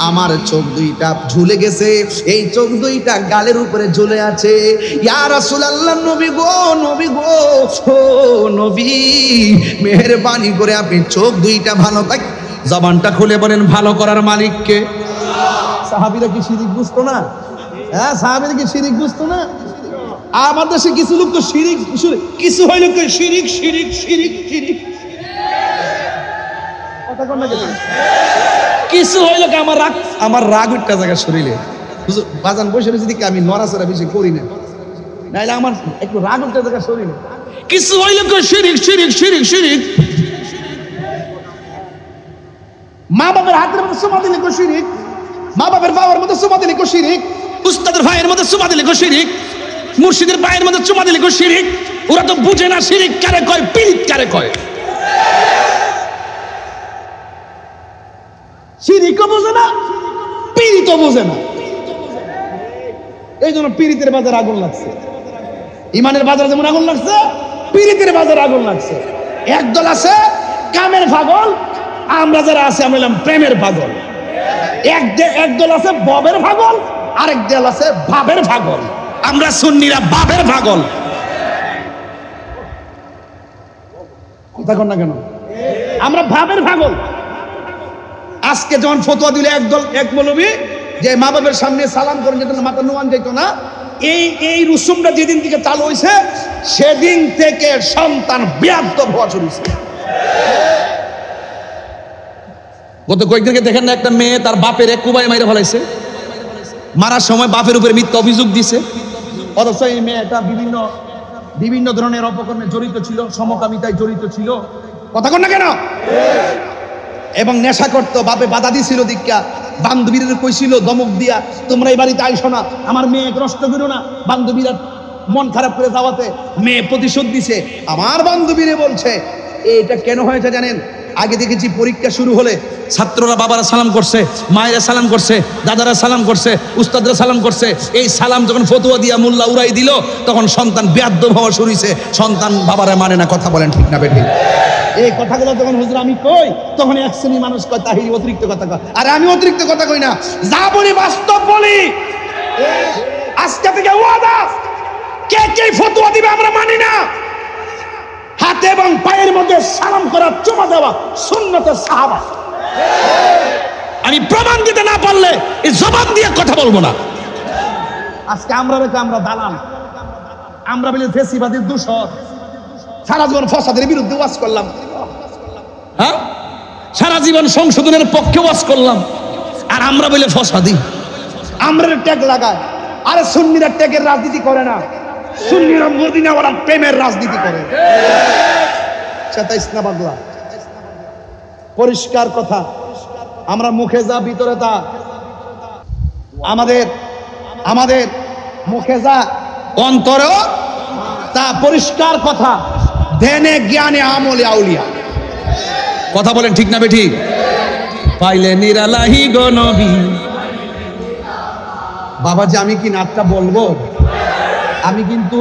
আমার চোখ দুইটা ঝুলে গেছে, এই চোখ দুইটা গালের উপরে ঝুলে আছে। ইয়া রাসূলুল্লাহ, নবী গো, নবী গো, ও নবী, মেহেরবানি করে আপনি চোখ দুইটা ভালো জবানটা খুলে বলেন, ভালো করার মালিককে। সাহাবীরা কি শিরিক বুঝতো না? হ্যাঁ, সাহাবীরা কি শিরিক বুঝতো না? আমার দেশে কিছু লোক তো শিরিক, কিছু হইলো তো শিরিক শিরিক শিরিক শিরিক, কিছু হইলো কি আমার রাগ একটা জায়গা শরীরে বাজান বসে রয়েছে দিকে আমি নড়াচড়া বেশি করি না, নাইলে আমার একটু রাগ উঠতে জায়গা শরীরে। কিছু হইলো কি শিরিক শিরিক শিরিক শিরিক। মা বাবার হাতের মধ্যে সুমা দিলে কো শিরিক, মা বাবার বাবার মধ্যে সুমা দিলে কো শিরিক, উস্তাদের ভাইয়ের মধ্যে সুমা দিলে কো শিরিক, মুর্শিদের ভাইয়ের মধ্যে চুমা দিলে কো শিরিক। ওরা তো বুঝে না শিরিক কারে কয়, পীড়িত কারে কয়। শিরিকও বোঝে না, পীড়িতও বোঝে না। এই জন্য পীড়িতের বাজার আগুন লাগছে। ইমানের বাজার যেমন আগুন লাগছে, পীড়িতের বাজার আগুন লাগছে। একদল আছে কামের পাগল, আমরা যারা আছে আমরা হলাম প্রেমের পাগল। একদল আছে ববের পাগল, আরেক দল আছে ভাবের পাগল। আমরা সুন্নিরা বাবের পাগল। কথা কন না কেন? আমরা ভাবের পাগল। আজকে যখন ফতোয়া দিলে এক মৌলবী যে মা বাবার সামনে সালাম করেন যেত না, মাথা নোয়ান যেত না, এই রুসুমটা যেদিন থেকে চালু হয়েছে সেদিন থেকে সন্তান বেয়াদব হওয়া শুরু হয়েছে। গত কয়েকদিনকে দেখেন না, একটা মেয়ে তার বাপের এক কুবাই মাইরে ফেলাইছে, মারার সময় বাপের উপরে মিথ্যা অভিযোগ দিছে। অথচ এই মেয়েটা বিভিন্ন ধরনের অপকর্মে জড়িত ছিল, সমকামিতায় জড়িত ছিল। কথা কন না কেন? এবং নেশা করতো, বাপে বাধা দিছিল দীক্ষা, বান্ধবীরা কইছিল দমক দিয়া, তোমরা এই বাড়িতে আইসো না, আমার মেয়ে নষ্ট করো না। বান্ধবীরা মন খারাপ করে যাওয়াতে মেয়ে প্রতিশোধ দিছে। আমার বান্ধবীরে বলছে এটা কেন হয়েছে জানেন? আগে দেখেছি পরীক্ষা শুরু হলে ছাত্ররা বাবারা সালাম করছে, মায়েরা সালাম করছে, দাদারা সালাম করছে, উস্তাদরা সালাম করছে। এই সালাম যখন ফতোয়া দিয়া মোল্লা উড়াই দিল, তখন সন্তান বেয়াদ্দব হওয়া শুরু হয়েছে। সন্তান বাবারা মানে না। কথা বলেন ঠিক না বেঠিক? এই কথাগুলো যখন হুজুর আমি কই, তখন এক শ্রেণী মানুষ কয় তাহিরি অতিরিক্ত কথা কয়। আরে আমি অতিরিক্ত কথা কই না, যা বলি বাস্তব বলি। আজকে থেকে ওয়াদা, কে ফতোয়া দিবে আমরা মানি না। হাতে এবং পায়ের মধ্যে সালাম করা, চুমা দেওয়া সুন্নতের সাহাবা। আমি প্রমাণ দিতে না পারলে এই জবান দিয়ে কথা বলবো না। আজকে আমরা দালাল, আমরা বলি ফেসিবাদের দূষর। সারা জীবন ফসাদের বিরুদ্ধে ওয়াজ করলাম, হ্যাঁ, সারা জীবন সংশোধনের পক্ষে ওয়াজ করলাম, আর আমরা বলে ফসাদি। আমরা ট্যাগ লাগায়। আরে সুন্নিরা ট্যাগের রাজনীতি করে না, সুন্নিরা মদিনা ওরা প্রেমের রাজনীতি করে। চেতাইস না বাংলা, পরিষ্কার কথা। আমরা মুখে যা ভিতরে তা, আমাদের মুখে যা অন্তরেও তা, পরিষ্কার কথা। ধ্যানে জ্ঞানে আমলে আউলিয়া। কথা বলেন ঠিক না বেঠিক? পাইলে নিরালাহি গো নবী। বাবাজি আমি কি নাটটা বলবো? আমি কিন্তু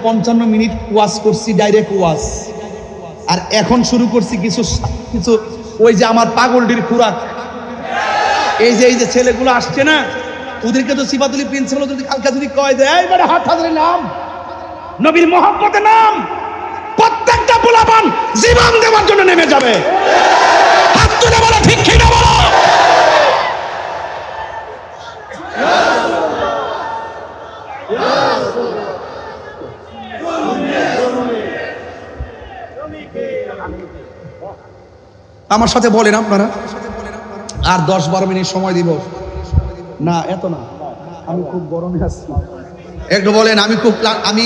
55 মিনিট ওয়াজ করছি, ডাইরেক্ট ওয়াজ। আর এখন শুরু করছি কিছু ওই যে আমার পাগলটির খুরাক। এই যে ছেলেগুলো আসছে না, ওদেরকে তো সিফাতুলি প্রিন্সিপাল যদি কালকে যদি কয় দেয় এবারে হাত হাজারের নাম, নবীর মহব্বতের নাম, প্রত্যেকটা পোলাপান জীবন দেওয়ার জন্য নেমে যাবে। হাত তুলে বলো ঠিক কি না বলো? আমার সাথে বলেন আপনারা। আর 10-12 মিনিট সময় দিব না, এত না, আমি খুব গরমে আছি। একটু বলেন আমি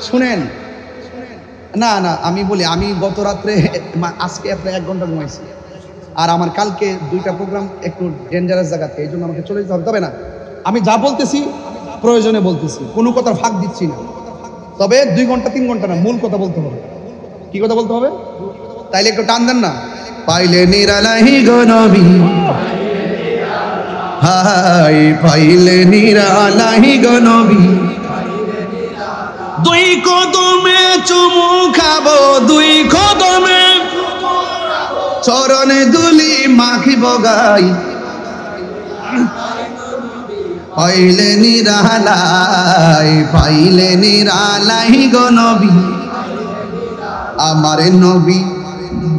শুনেন না, আমি বলি, আমি গত রাত্রে আজকে আপনার 1 ঘন্টা ঘুমাইছি। আর আমার কালকে 2টা প্রোগ্রাম একটু ডেঞ্জারাস জায়গাতে, এই জন্য আমাকে চলে যেতে হবে। তবে না, আমি যা বলতেছি প্রয়োজনে বলতেছি, কোনো কথার ফাঁক দিচ্ছি না। তবে 2 ঘন্টা 3 ঘন্টা না, মূল কথা বলতে হবে। কি কথা বলতে হবে? তাইলে একটু টান দেন না। পাইলে নিরালাহি গো নবী, হাই পাইলে নিরালাহি গো নবী, 2 কদমে চুমু খাবো, 2 কদমে চরণে দুলি মাখিব গাই, পাইলে নিরালাই, পাইলে নিরালাই গো নবী, আমার নবী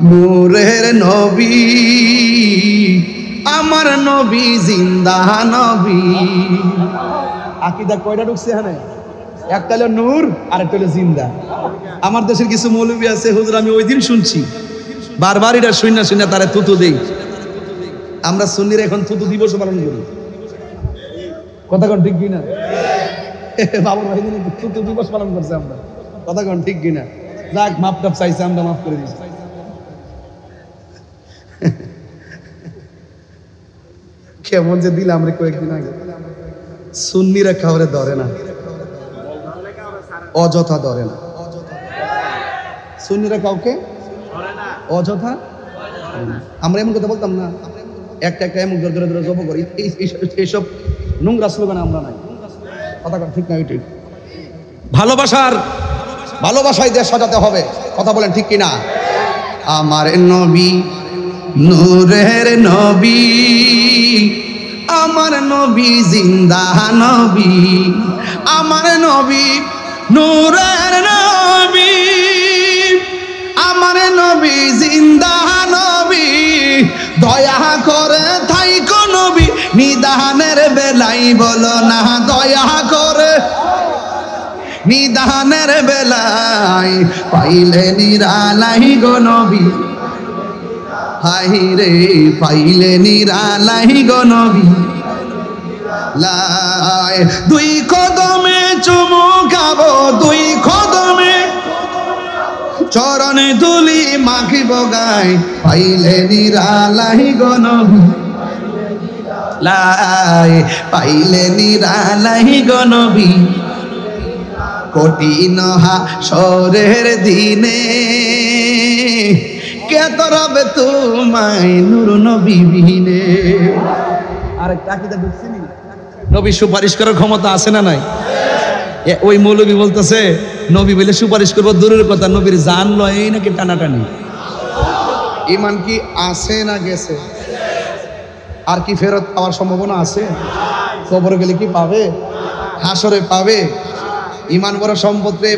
নূরের নবী, আমার নবী জিন্দা নবী। আকীদা কয়টা ঢুকছে এখানে? একটা হলো নূর আর একটা হলো জিন্দা। আমার দেশের কিছু মৌলবী আছে, হুজুর আমি ওই দিন শুনছি, বারবার এটা শুনে তারা থুতু দেই। আমরা সুন্নিরা এখন থুতু দিবস পালন করি, কথা কোন ঠিক কিনা? বাবুর ভাই দিন থুতু দিবস পালন করছে আমরা, কথা কোন ঠিক কিনা? যাক, মাপ টাপ চাইছে, আমরা মাফ করে দিচ্ছি। কেমন যে দিলাম রে কয়েকদিন আগে। সুন্নিরা কাউরে ধরে না, অযথা ধরে না। সুন্নিরা কাউকে অযথা, আমরা এমন কথা বলতাম না, একটা এমন ধরে ধরে জব করি, এইসব নোংরা স্লোগান আমরা নাই, কথা ঠিক না? ঠিক। ভালোবাসায় দেশ সাজাতে হবে, কথা বলেন ঠিক কিনা? আমার নবী নূরের নবী, আমার নবী জিন্দা নবী, আমার নবী নূরের নবী, আমার নবী জিন্দা নবী, দয়া করে থাইকো নবী নিদানের বেলাই, বলো না দয়া করে নিদানের বেলায়, পাইলে নিরালাই গো নবী, হাই রে পাইলে নিরালাই গো নবী, লাই দুই কদমে চুমু খাবো, দুই কদমে চরণে ধুলি মাখিব গাই, পাইলে নিরালাই গো নবী, লাই পাইলে নিরালাই গো নবী, কঠিন হাসরের দিনে কে তরবে তোমায় নূর নবী বিনে। আরে কাকিটা বুঝছিনি, নবী সুপারিশ করার ক্ষমতা আছে না নাই? ওই মৌলবী বলতেছে নবী বলে সুপারিশ করবো দূরের কথা, নবীর জান লয় নাকি টানাটানি। ইমান কি আছে না গেছে? আর কি ফেরত পাওয়ার সম্ভাবনা আছে? কবরে গেলে কি পাবে? হাসরে পাবে। ইমান বড় সম্পদ রে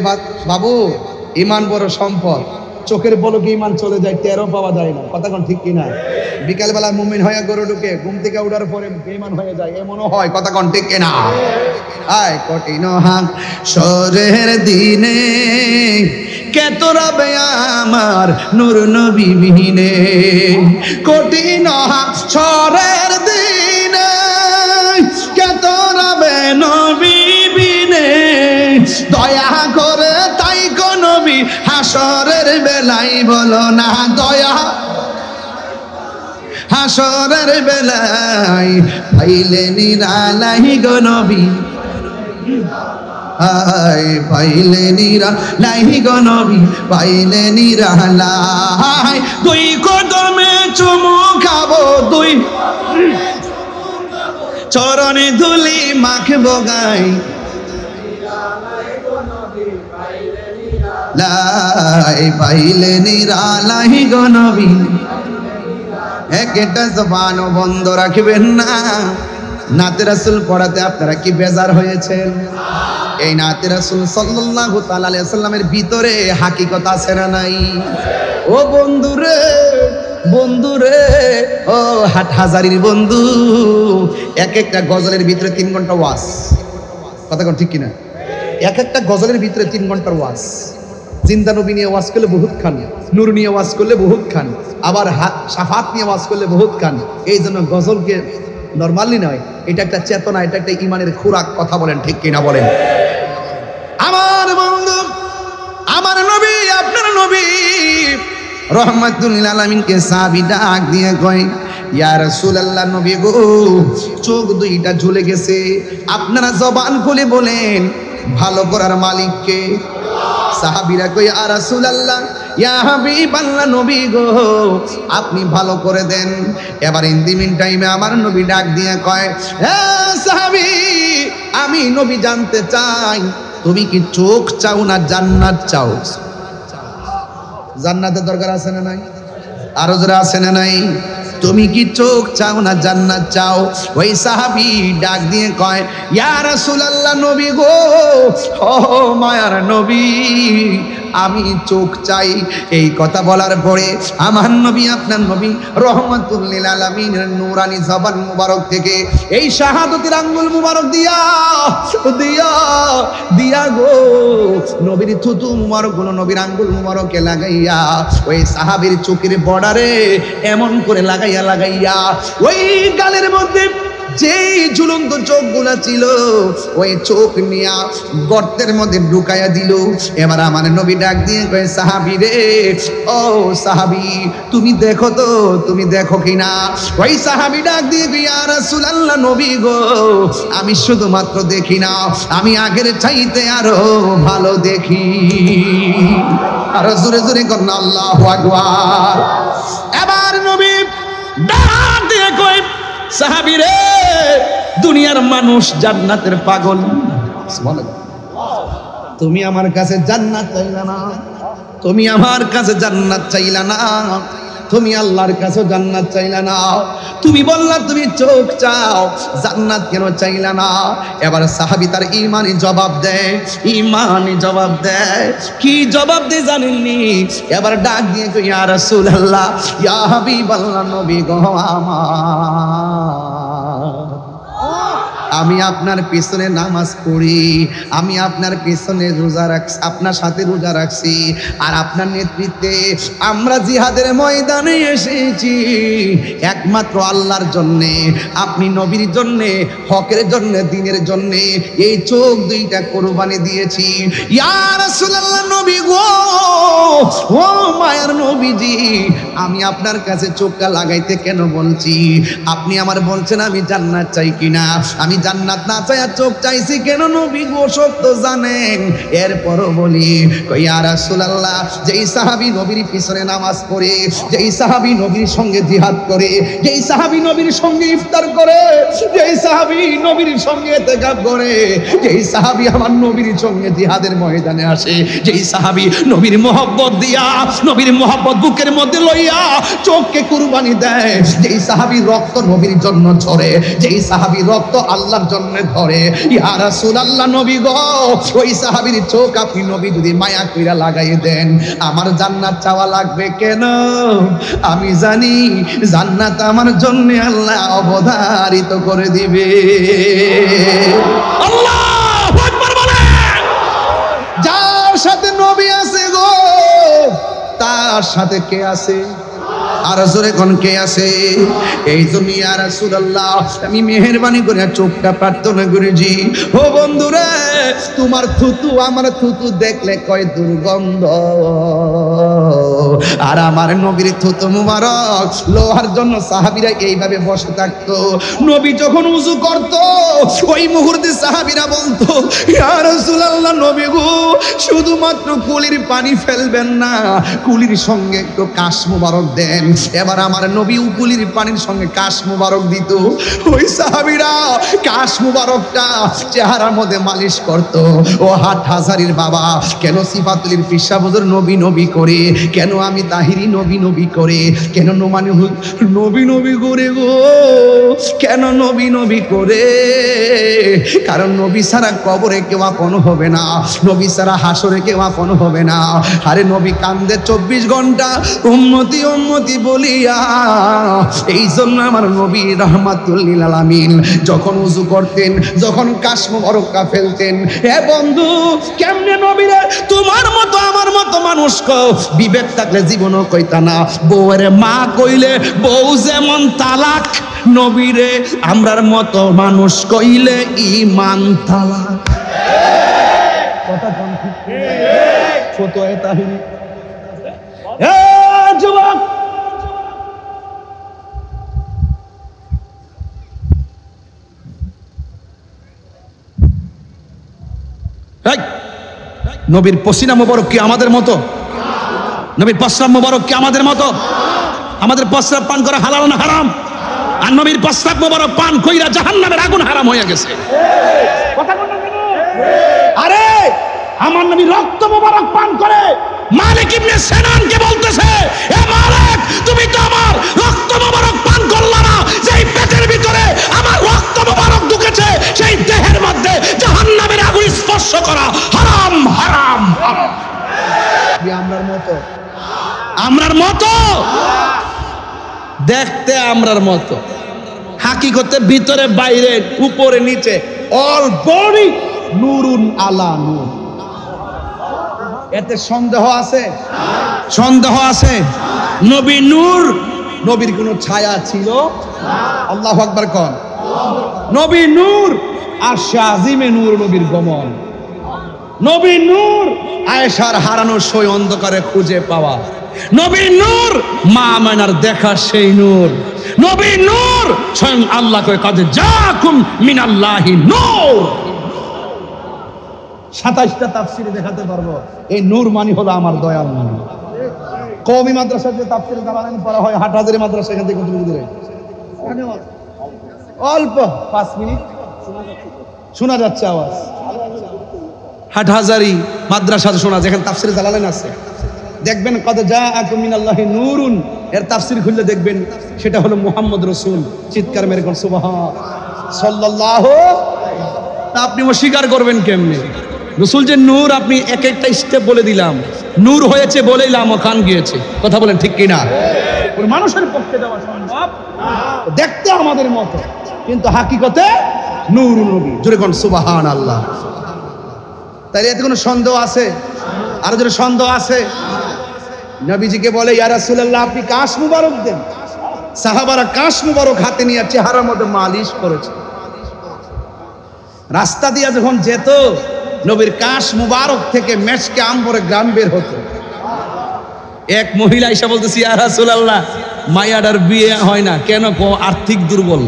বাবু, ইমান বড় সম্পদ। চোখের পলকে ইমান চলে যায়, টেরও পাওয়া যায় না, কথা কোন ঠিক কিনা? বিকালবেলা মুমিন হয়ে গরু ঢুকে, ঘুম থেকে উঠার পরে বেঈমান হয়ে যায়, এমনও হয়, কথা কোন ঠিক কিনা? আয় কঠিন হাসরের দিনে কে তোরাবে আমার নূর নবী বিনে, কঠিন হাসরের দিনে কে তোরাবে নবী বিনে, দয়া করে তাই গো নবী হাসরের বেলাই, বলো না দয়া হাসরের বেলাই, পাইলে নিরালাই গো নবী, আয় পাইলে নিরালাই গো নবী, পাইলে নিরালাই, দুই কদমে চুমু খাবো, দুই চরণে ধুলি মাখবো গাই, লাই পাইলে নিরালাই গো নবী। একটা জবান বন্ধ রাখবেন না। নাতে রাসূল পড়াতে আপনারা কি বেজার হয়েছেন? এই নাতে রাসূল সাল্লাল্লাহু তাআলা আলাইহি ওয়াসাল্লামের ভিতরে হাকিকত আছে না নাই? ও বন্ধুরে, বন্ধুরে, ও হাটহাজারির বন্ধু, এক একটা গজলের ভিতরে 3 ঘন্টা ওয়াজ, কথা কোন ঠিক কিনা? এক একটা গজলের ভিতরে 3 ঘন্টার ওয়াজ। জিন্দা নবী নিয়ে ওয়াজ করলে বহুত খান, নূর নিয়ে ওয়াজ করলে বহুত খান, আবার শাফাত নিয়ে ওয়াজ করলে বহুত খান। এই জন্য গজলকে নরমালি নয়, এটা একটা চেতনা, এটা একটা ইমানের খোরাক, কথা বলেন ঠিক কিনা বলেন? আমার বন্ধু, আমার নবী, আপনার নবী রহমাতুল লিল আলামিনকে সাহাবী ডাক দিয়ে কয়, ইয়া রাসূলুল্লাহ, নবী গো চোখ দুইটা ঝুলে গেছে, আপনারা জবান খুলে বলেন ভালো করার মালিক কে? সাহাবীরা কই, ইয়া রাসূলুল্লাহ, ইয়া হাবিবাল্লাহ, নবী গো আপনি ভালো করে দেন। এবার ইন দি মিন টাইমে আমার নবী ডাক দিয়ে কয়, হে সাহাবী, আমি নবী জানতে চাই তুমি কি চোখ চাও না জান্নাত চাও? জান্নাতের দরকার আছে না নাই? আরো যারা আছে না নাই? তুমি কি চোখ চাও না জান্নাত চাও? ওই সাহাবী ডাক দিয়ে কয়, ইয়া রাসূলুল্লাহ, নবী গো, ও মায়ার নবী, আমি চোখ চাই। এই কথা বলার পরে আমার নবী, আপনার নবী রহমাতুল লিল আলামিনের নূরানি জবান মুবারক থেকে এই শাহাদাতের আঙ্গুল মুবারক দিয়া দিয়া দিয়া গো নবীর থুতু মুবারক গুলো নবীর আঙ্গুল মুবারকে লাগাইয়া ওই সাহাবীর চোখের বর্ডারে এমন করে লাগাইয়া লাগাইয়া ওই গালের মধ্যে যেই ঝুলন্ত চোখগুলা ছিল ওই চোখ নিয়া গর্তের মধ্যে ঢুকাইয়া দিল। এবার আমার নবী ডাক দিয়ে কয়, সাহাবী রে, ও সাহাবী, তুমি দেখো তো, তুমি দেখো কিনা? ওই সাহাবী ডাক দিয়ে কয়, ইয়া রাসূলুল্লাহ, নবী গো, আমি শুধুমাত্র দেখি না, আমি আগের চাইতে আরো ভালো দেখি। আরো জোরে জোরে করেন আল্লাহু আকবার। এবার নবী ডাক দিয়ে কয়, সাহাবী রে, দুনিয়ার মানুষ জান্নাতের পাগল, তুমি আমার কাছে জান্নাত চাইলা না, তুমি আমার কাছে জান্নাত চাইলা না, তুমি আল্লাহর কাছে জান্নাত চাইলা না, তুমি বললা তুমি চোখ চাও, জান্নাত কেন চাইলা না? এবার সাহাবী তার ঈমানি জবাব দেয়, ঈমানি জবাব দেয়। কি জবাব দেয় জানেননি? এবার ডাক দিয়ে কই, ইয়া রাসূলুল্লাহ, ইয়া হাবিবাল্লাহ, নবী গো আমার, আমি আপনার পেছনে নামাজ পড়ি, আমি আপনার পেছনে রোজা রাখছি, আপনার সাথে রোজা রাখছি, আর আপনার নেতৃত্বে আমরা জিহাদের ময়দানে এসেছি একমাত্র আল্লাহর জন্যে, আপনি নবীর জন্যে, হকের জন্যে, দ্বীনের জন্যে এই চোখ দুইটা কোরবানি দিয়েছি। ইয়া রাসূলুল্লাহ, নবী গো, ও মায়ার নবীজি, আমি আপনার কাছে চোখটা লাগাইতে কেন বলছি? আপনি আমার বলছেন আমি জান্নাত চাই কিনা, আমি জান্নাত না চাইয়া চোখ চাইছি কেন নবী গো? সব তো জানেন। এরপরও বলি, ইয়া রাসূলুল্লাহ, যেই সাহাবী নবীর পিছনে নামাজ পড়ে, যেই সাহাবী নবীর সঙ্গে জিহাদ করে, যেই সাহাবী নবীর সঙ্গে ইফতার করে, যেই সাহাবী নবীর সঙ্গে ইতিকাফ করে, যেই সাহাবী আমার নবীর সঙ্গে জিহাদের ময়দানে আসে, যেই সাহাবী নবীর মহব্বত দিয়া, নবীর মহব্বত বুকের মধ্যে লইয়া চোখকে কুরবানি দেয়, যেই সাহাবী রক্ত নবীর জন্য ঝরে, যেই সাহাবী রক্ত আল্লাহর জন্য ধরে, ইয়া রাসূলুল্লাহ, নবী গো, ওই সাহাবীর চোখ আপনি নবী যদি মায়া কইরা লাগাই দেন, আমার জান্নাত চাওয়া লাগবে কেন? আমি জানি জান্নাত আমার জন্য আল্লাহ অবধারিত করে দিবে। আল্লাহু আকবার বলেন। যার সাথে নবী আছে গো, তার সাথে কে আছে? আর জোরে কোন কে আছে? এই জন্য ইয়া রাসূলুল্লাহ, আমি মেহেরবানি করে চোখটা প্রার্থনা করেছি, ও বন্ধুরে, তোমার থুতু আমার থুতু দেখলে কয় দুর্গন্ধ, আর আমার নবীর থুতু মুবারক লোহার জন্য সাহাবীরা এইভাবে বসে থাকতো। নবী যখন উযু করত, ওই মুহূর্তে সাহাবীরা বলতো, ইয়া রাসূলুল্লাহ, নবী গো, শুধুমাত্র কুলির পানি ফেলবেন না, কুলির সঙ্গে একটু কাশ মুবারক দেন। এবার আমার নবী কুলির পানির সঙ্গে কাশ মুবারক দিত। ওই সাহাবীরা কাশ মুবারকটা চেহারার মধ্যে মালিশ করত। ও হাট হাজারির বাবা, কেন সিফাতুল ফিসা হুজুর নবী নবী করে, কেন আমি তাহিরি নবী নবী করে, কেন নোমানি নবী নবী করে গো, কেন নবী নবী করে? কারণ নবী ছাড়া কবরে কেউ আপন হবে না, নবী ছাড়া হাসরে কেউ আপন হবে না। আরে নবী কান্দে 24 ঘন্টা উম্মতি উম্মতি বলিয়া। এই জন্য আমার নবী রাহমাতুল লিল আলামিন যখন উযু করতেন, যখন কাশ মুবারকটা ফেলতেন, হে বন্ধু, কেমনে নবীরে তোমার মতো আমার মতো মানুষ কও, বিবেক থাকলে জীবনও কইতা না, বউয়ের মা কইলে বউ যেমন তালাক, নবীরে আমরার মতো মানুষ কইলে ঈমান তালাক। কথা কোন ঠিক? ফতোয়া তাহিরি। এ যুবক, নবীর পসিনা মোবারক কি আমাদের মতো? নবীর প্রস্রাব মোবারক কি আমাদের মতো? আমাদের প্রস্রাব পান করা হালাল না হারাম? আর নবীর প্রস্রাব মোবারক পান কইরা জাহান্নামের আগুন হারাম হয়ে গেছে। আরে আমার নবী রক্ত মোবারক পান করে মালিক ইবনে সিনানকে বলতেছে, এ মালিক, তুমি দেখতে আমরার মতো, হাকিকতে ভিতরে বাইরে উপরে নিচে অল বডি নূরুন আলা নূর। এতে সন্দেহ আছে? সন্দেহ আছে? নবী নূর, নবীর কোনো ছায়া ছিল? আল্লাহু আকবার কোন। নবী নূর, আরশে আজিমে নূর নবীর গমন। নবী নূর, আয়েশার হারানো সই অন্ধকারে খুঁজে পাওয়া। নবী নূর, মা আমেনার দেখা সেই নূর। নবী নূর, স্বয়ং আল্লাহ কয় কাদ জাকুম মিনাল্লাহি নূর। 27টা তাফসিরে দেখাতে পারবো এই নূর মানে হলো আমার দয়াল নূর। কওমি মাদ্রাসাতে তাফসিরে জালালাইন পড়া হয়, হাটহাজারী মাদ্রাসা এখান থেকে কত দূরে? অল্প 5 মিনিট শোনা যাচ্ছে আওয়াজ। হাটহাজারী মাদ্রাসাতে শোনা যায়, এখানে তাফসিরে জালালাইন আছে। দেখবেন কদ জাআকুম মিনাল্লাহি নূরুন, এর তাফসির খুললে দেখবেন সেটা হলো মুহাম্মদ রাসূল। চিৎকার মেরে কোন সুবহান সাল্লাল্লাহু। তা আপনি অস্বীকার করবেন কেমনে? রাসূল যে নূর, আপনি এক একটা স্টেপ বলে দিলাম, নূর হয়েছে বলেই লামো খান গিয়েছে। কথা বলেন ঠিক কিনা? ওই মানুষের পক্ষে দেওয়া সম্ভব? দেখতে আমাদের মতো, কিন্তু হাকিকতে নূর নবী। জোরে কোন সুবহানাল্লাহ। তাই এতে কোনো সন্দেহ আছে? আর যদি সন্দেহ আছে, নবীজিকে বলে ইয়া রাসূলুল্লাহ আপনি কাশ মুবারক দেন। সাহাবারা কাশ মুবারক হাতে নিয়ে চেহারার মধ্যে মালিশ করেছে। রাস্তা দিয়ে যখন যেত, নবীর কাশ মুবারক থেকে মেশকে আম্বরে গ্রাম বের হতো। এক মহিলা এসে বলতেছি ইয়া রাসূলুল্লাহ মায়াডার বিয়ে হয় না কেন? আর্থিক দুর্বল।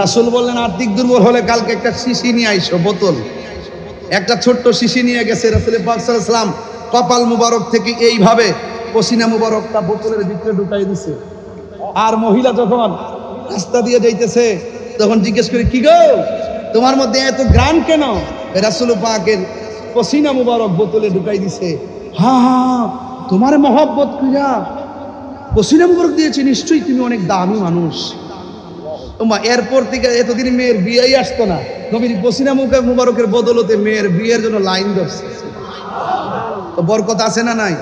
রাসূল বললেন আর্থিক দুর্বল হলে কালকে একটা শিশি নিয়ে আইসো, বোতল। একটা ছোট্ট শিশি নিয়ে গেছে। রাসূল পাক সাল্লাল্লাহু আলাইহি ওয়াসাল্লাম কপাল মুবারক থেকে এইভাবে পসিনা মুবারকটা বোতলের ভিতরে ঢুকাই দিছে। আর মহিলা যখন রাস্তা দিয়ে যাইতেছে তখন জিজ্ঞেস করে কি গো তোমার মধ্যে এত গ্রাম কেন? রাসূল পাকের পসিনা মুবারক বোতলে ঢুকাই দিছে। হ্যাঁ তোমার মহব্বত কইরা পসিনা মুবারক দিয়েছে, নিশ্চয়ই তুমি অনেক দামি মানুষ। এরপর থেকে এতদিন মেয়ের বিয়েই আসতো না, নবীর পসিনা মুবারকের বদলতে মেয়ের বিয়ের জন্য লাইন ধরছে। তো বরকত আছে না নাই?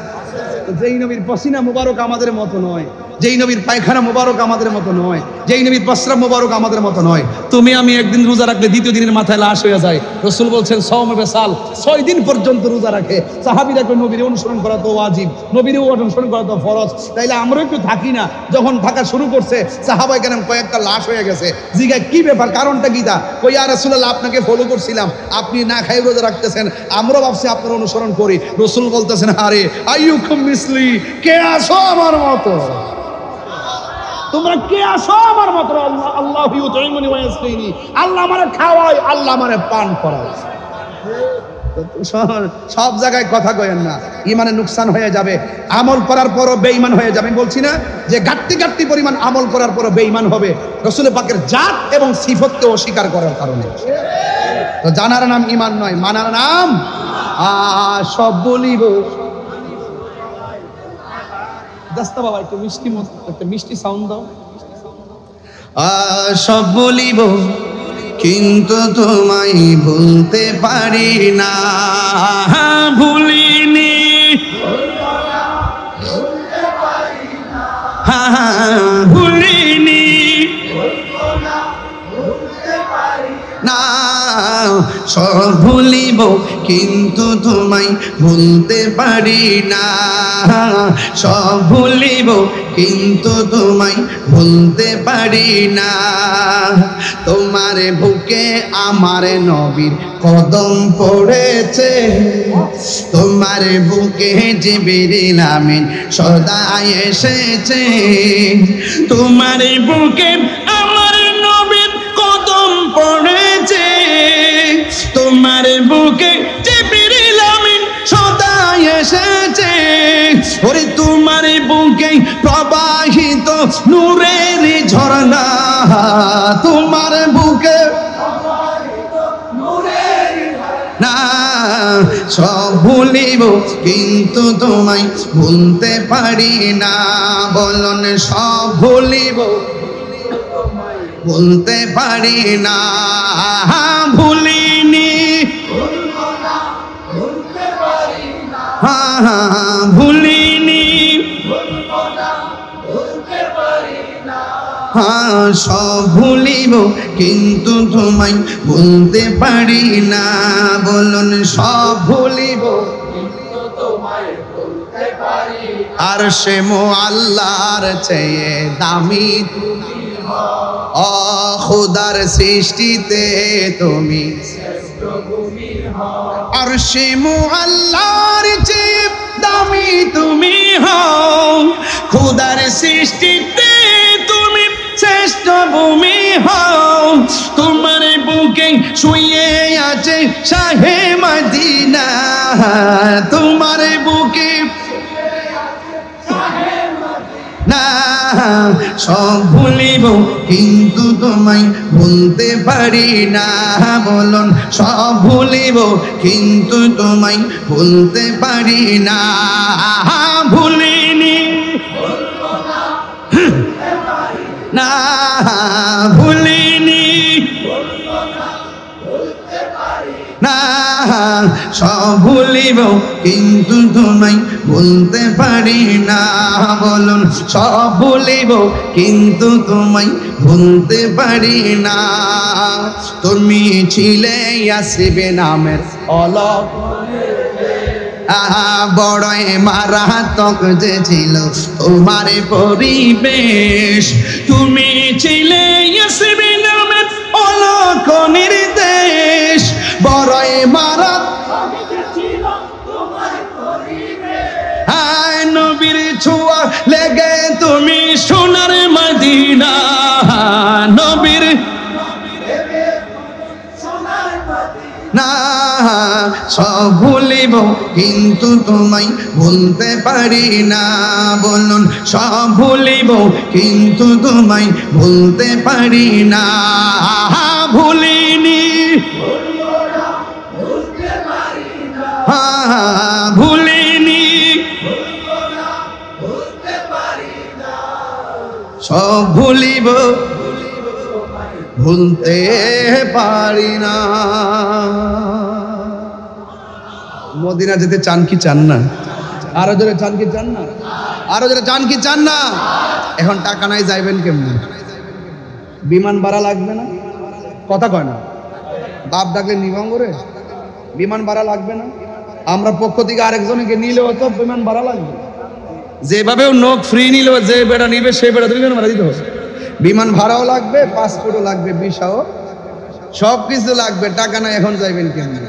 যেই নবীর পসিনা মুবারক আমাদের মতো নয়, যেই নবীর পায়খানা মুবারক আমাদের মতো নয়, যেই নবীর প্রস্রাব মুবারক আমাদের মতো নয়। তুমি আমি একদিন রোজা রাখলে দ্বিতীয় দিনের মাথায় লাশ হয়ে যায়। রাসূল বলছেন সাওমে বেসাল, 6 দিন পর্যন্ত রোজা রাখে। সাহাবীরা কই নবীর অনুসরণ করা তো ওয়াজিব, নবীর অনুসরণ করা তো ফরজ, তাইলে আমরাও একটু থাকি না? যখন থাকা শুরু করছে সাহাবায়ে কেরাম কয়েকটা লাশ হয়ে গেছে। জিজ্ঞাসা কি ব্যাপার, কারণটা কি? তা কই ইয়া রাসূলুল্লাহ আপনাকে ফলো করছিলাম, আপনি না খাই রোজা রাখতেছেন, আমরা ভাবছি আপনার অনুসরণ করি। রাসূল বলতেছেন আরে আইয়ুকুম মিসলি, কে আসো আমার মতো? তোমরা কে আসো আমার মতো? আল্লাহ আল্লাহু ইউতিমুনি ওয়া ইয়াসকিনি, আল্লাহ আমারে খাওয়ায়, আল্লাহ আমারে পান করায়। সব জায়গায় কথা কয়েন না, ইমানের নুকসান হয়ে যাবে। আমল করার পরও বেঈমান হয়ে যাবে। আমি বলছি না যে ঘাটতি পরিমাণ আমল করার পরও বেঈমান হবে রাসূল পাকের জাত এবং সিফতকে অস্বীকার করার কারণে। তো জানার নাম ঈমান নয়, মানার নাম সব বলিব। দাস্তা বাবা একটু মিষ্টি একটা মিষ্টি সাউন্ড দাও। সব বলিব কিন্তু তোমায় ভুলতে পারি না, ভুলিনি ভুলিনি না, সব ভুলিব কিন্তু তোমায় ভুলতে পারি না, সব ভুলিব কিন্তু তোমায় ভুলতে পারি না। তোমার বুকে আমার নবীর কদম পড়েছে, তোমার বুকে জিবরিল আমিন সদা এসেছে, তোমার বুকে আমার নবীর কদম পড়েছে, তোমার বুকে জিবরিল আমিন সদা এসেছে। ওরে তোমার বুকে প্রবাহিত নূরের ঝর্ণা, তোমার বুকে না, সব ভুলিব কিন্তু তোমায় ভুলতে পারি না। বলুন সব ভুলিব ভুলতে পারি না, ভুলিনি ভুলিনি সব ভুলিব কিন্তু তোমায় ভুলতে পারি না। বলুন সব ভুলিব আর সে আল্লাহর চেয়ে দামি ও খোদার সৃষ্টিতে তুমি আর সে আল্লাহর চেয়ে দামি তুমি হও, খোদার সৃষ্টিতে তুমি শ্রেষ্ঠ ভূমি হও। তোমার বুকে শুয়ে আছে শাহে মদিনা, তোমার বুকে না সব ভুলিব কিন্তু তোমায় ভুলতে পারি না। বলুন সব ভুলিব কিন্তু তোমায় ভুলতে পারি না। ভুলিনি না ভুলিনি না সব ভুলিব কিন্তু তোমায় ভুলতে পারি না। বলুন সব ভুলিব কিন্তু তোমায় ভুলতে পারি না। তুমি ছিলে ইয়াসিবে নামের অলক বড়ই মারাত্মক যে ছিল তোমার পরিবেশ। তুমি ছিলে ইয়াসিবে নামের অলক নির্দেশ, বড়ই মারাত্মক ছিল তোমার পরিবেশ। নবীর ছোঁয়া লেগে তুমি সোনার মদিনা, নবীর না সব ভুলিব কিন্তু তোমায় ভুলতে পারি না। বলুন সব ভুলিব কিন্তু তোমায় ভুলতে পারি না। ভুলিনি ভুলিনি সব ভুলিব ভুলতে পারি না। মদিনা যেতে চান কি চান না? আরো জোরে চান কি চান না? আরো জোরে চান কি চান না? এখন টাকা নাই যাইবেন কেমনে? বিমান ভাড়া লাগবে না? কথা কয় না, বাপ ডাকলে নিবঙ্গরে বিমান ভাড়া লাগবে না? আমরা পক্ষ থেকে আরেকজনকে নিলেও তো বিমান ভাড়া লাগবে। যেভাবেও নোক ফ্রি নিলেও যে বেড়া নিবে সেই বেড়া দুইজন ভাড়া দিতে হবে। বিমান ভাড়াও লাগবে, পাসপোর্টও লাগবে, ভিসাও সব কিছু লাগবে। টাকা নাই এখন যাইবেন কেমনি?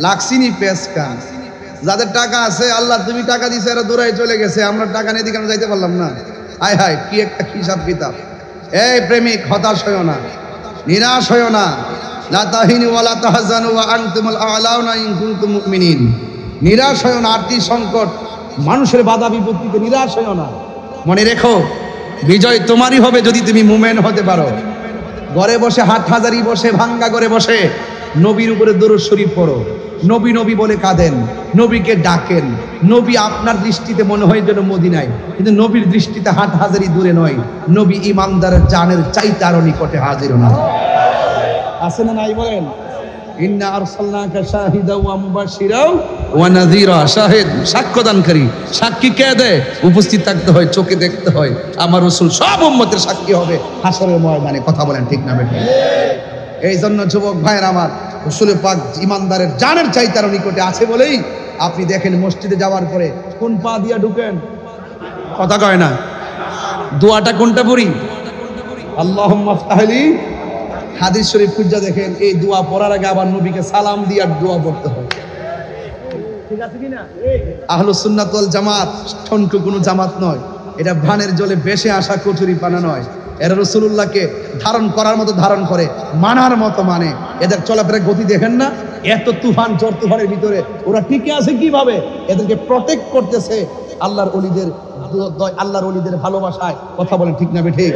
লাগছিনি পেশকা। যাদের টাকা আছে আল্লাহ তুমি টাকা দিছে এরা দূরাই চলে গেছে, আমরা টাকা নিয়ে দিকে আমরা যাইতে পারলাম না। হায় হায় কি একটা হিসাব কিতাব। এই প্রেমিক হতাশ হইও না, নিরাশ হইও না। লা তাহিনু ওয়ালা তাহজানু ওয়া আনতুমুল আ'লাউনা ইন কুনতুম মুমিনিন। নিরাশ হইও না, আর্থিক সংকট, মানুষের বাধা বিপত্তিতে নিরাশ হইও না। মনে রেখো বিজয় তোমারই হবে যদি তুমি মুমিন হতে পারো। ঘরে বসে হাটহাজারি বসে ভাঙ্গা করে বসে নবীর উপরে দরুদ শরীফ পড়ো, নবী নবী বলে কাঁদেন, নবীকে ডাকেন। নবী আপনার দৃষ্টিতে মনে হয় যেন মদিনায়, কিন্তু নবীর দৃষ্টিতে হাটহাজারি দূরে নয়। নবী ইমানদারের জানের চাইতে আরো নিকটে হাজির না আছে না নাই বলেন? ইন্না আরসালনাকা শাহিদা ওয়া মুবাশশিরা ওয়া নাযীরা। শাহিদ সাক্ষ্যদানকারী, সাক্ষী কে দেয়? উপস্থিত থাকতে হয়, চোখে দেখতে হয়। আমার রাসূল সব উম্মতের সাক্ষী হবে হাশরের ময়দানে। কথা বলেন ঠিক না বেঠিক? এই জন্য যুবক ভাইয়ের আমার, রাসূল পাক ইমানদারের জানের চাইতে আরো নিকটে আছে বলেই আপনি দেখেন মসজিদে যাওয়ার পরে কোন পা দিয়া ঢুকেন? কথা কয় না। দোয়াটা কোনটা পড়ি? আল্লাহুম্মা ফতাহলি। হাদিস শরীফ খুঁজা দেখেন এই দোয়া পড়ার আগে আবার নবীকে সালাম দিয়ে দোয়া পড়তে হয়। ঠিক আছে কিনা? আহলুস সুন্নাত ওয়াল জামাত ঠনকু কোনো জামাত নয়, এটা ভানের জলে বেশে আসা কচুরি পানা নয়। এরা রাসূলুল্লাহকে ধারণ করার মতো ধারণ করে, মানার মতো মানে। এদের চলাফেরার গতি দেখেন না? এত তুফান ঝড় তুফানের ভিতরে ওরা টিকে আছে কিভাবে? এদেরকে প্রটেক্ট করতেছে আল্লাহর ওলিদের, আল্লাহর ওলিদের ভালোবাসায়। কথা বলেন ঠিক না বেঠিক?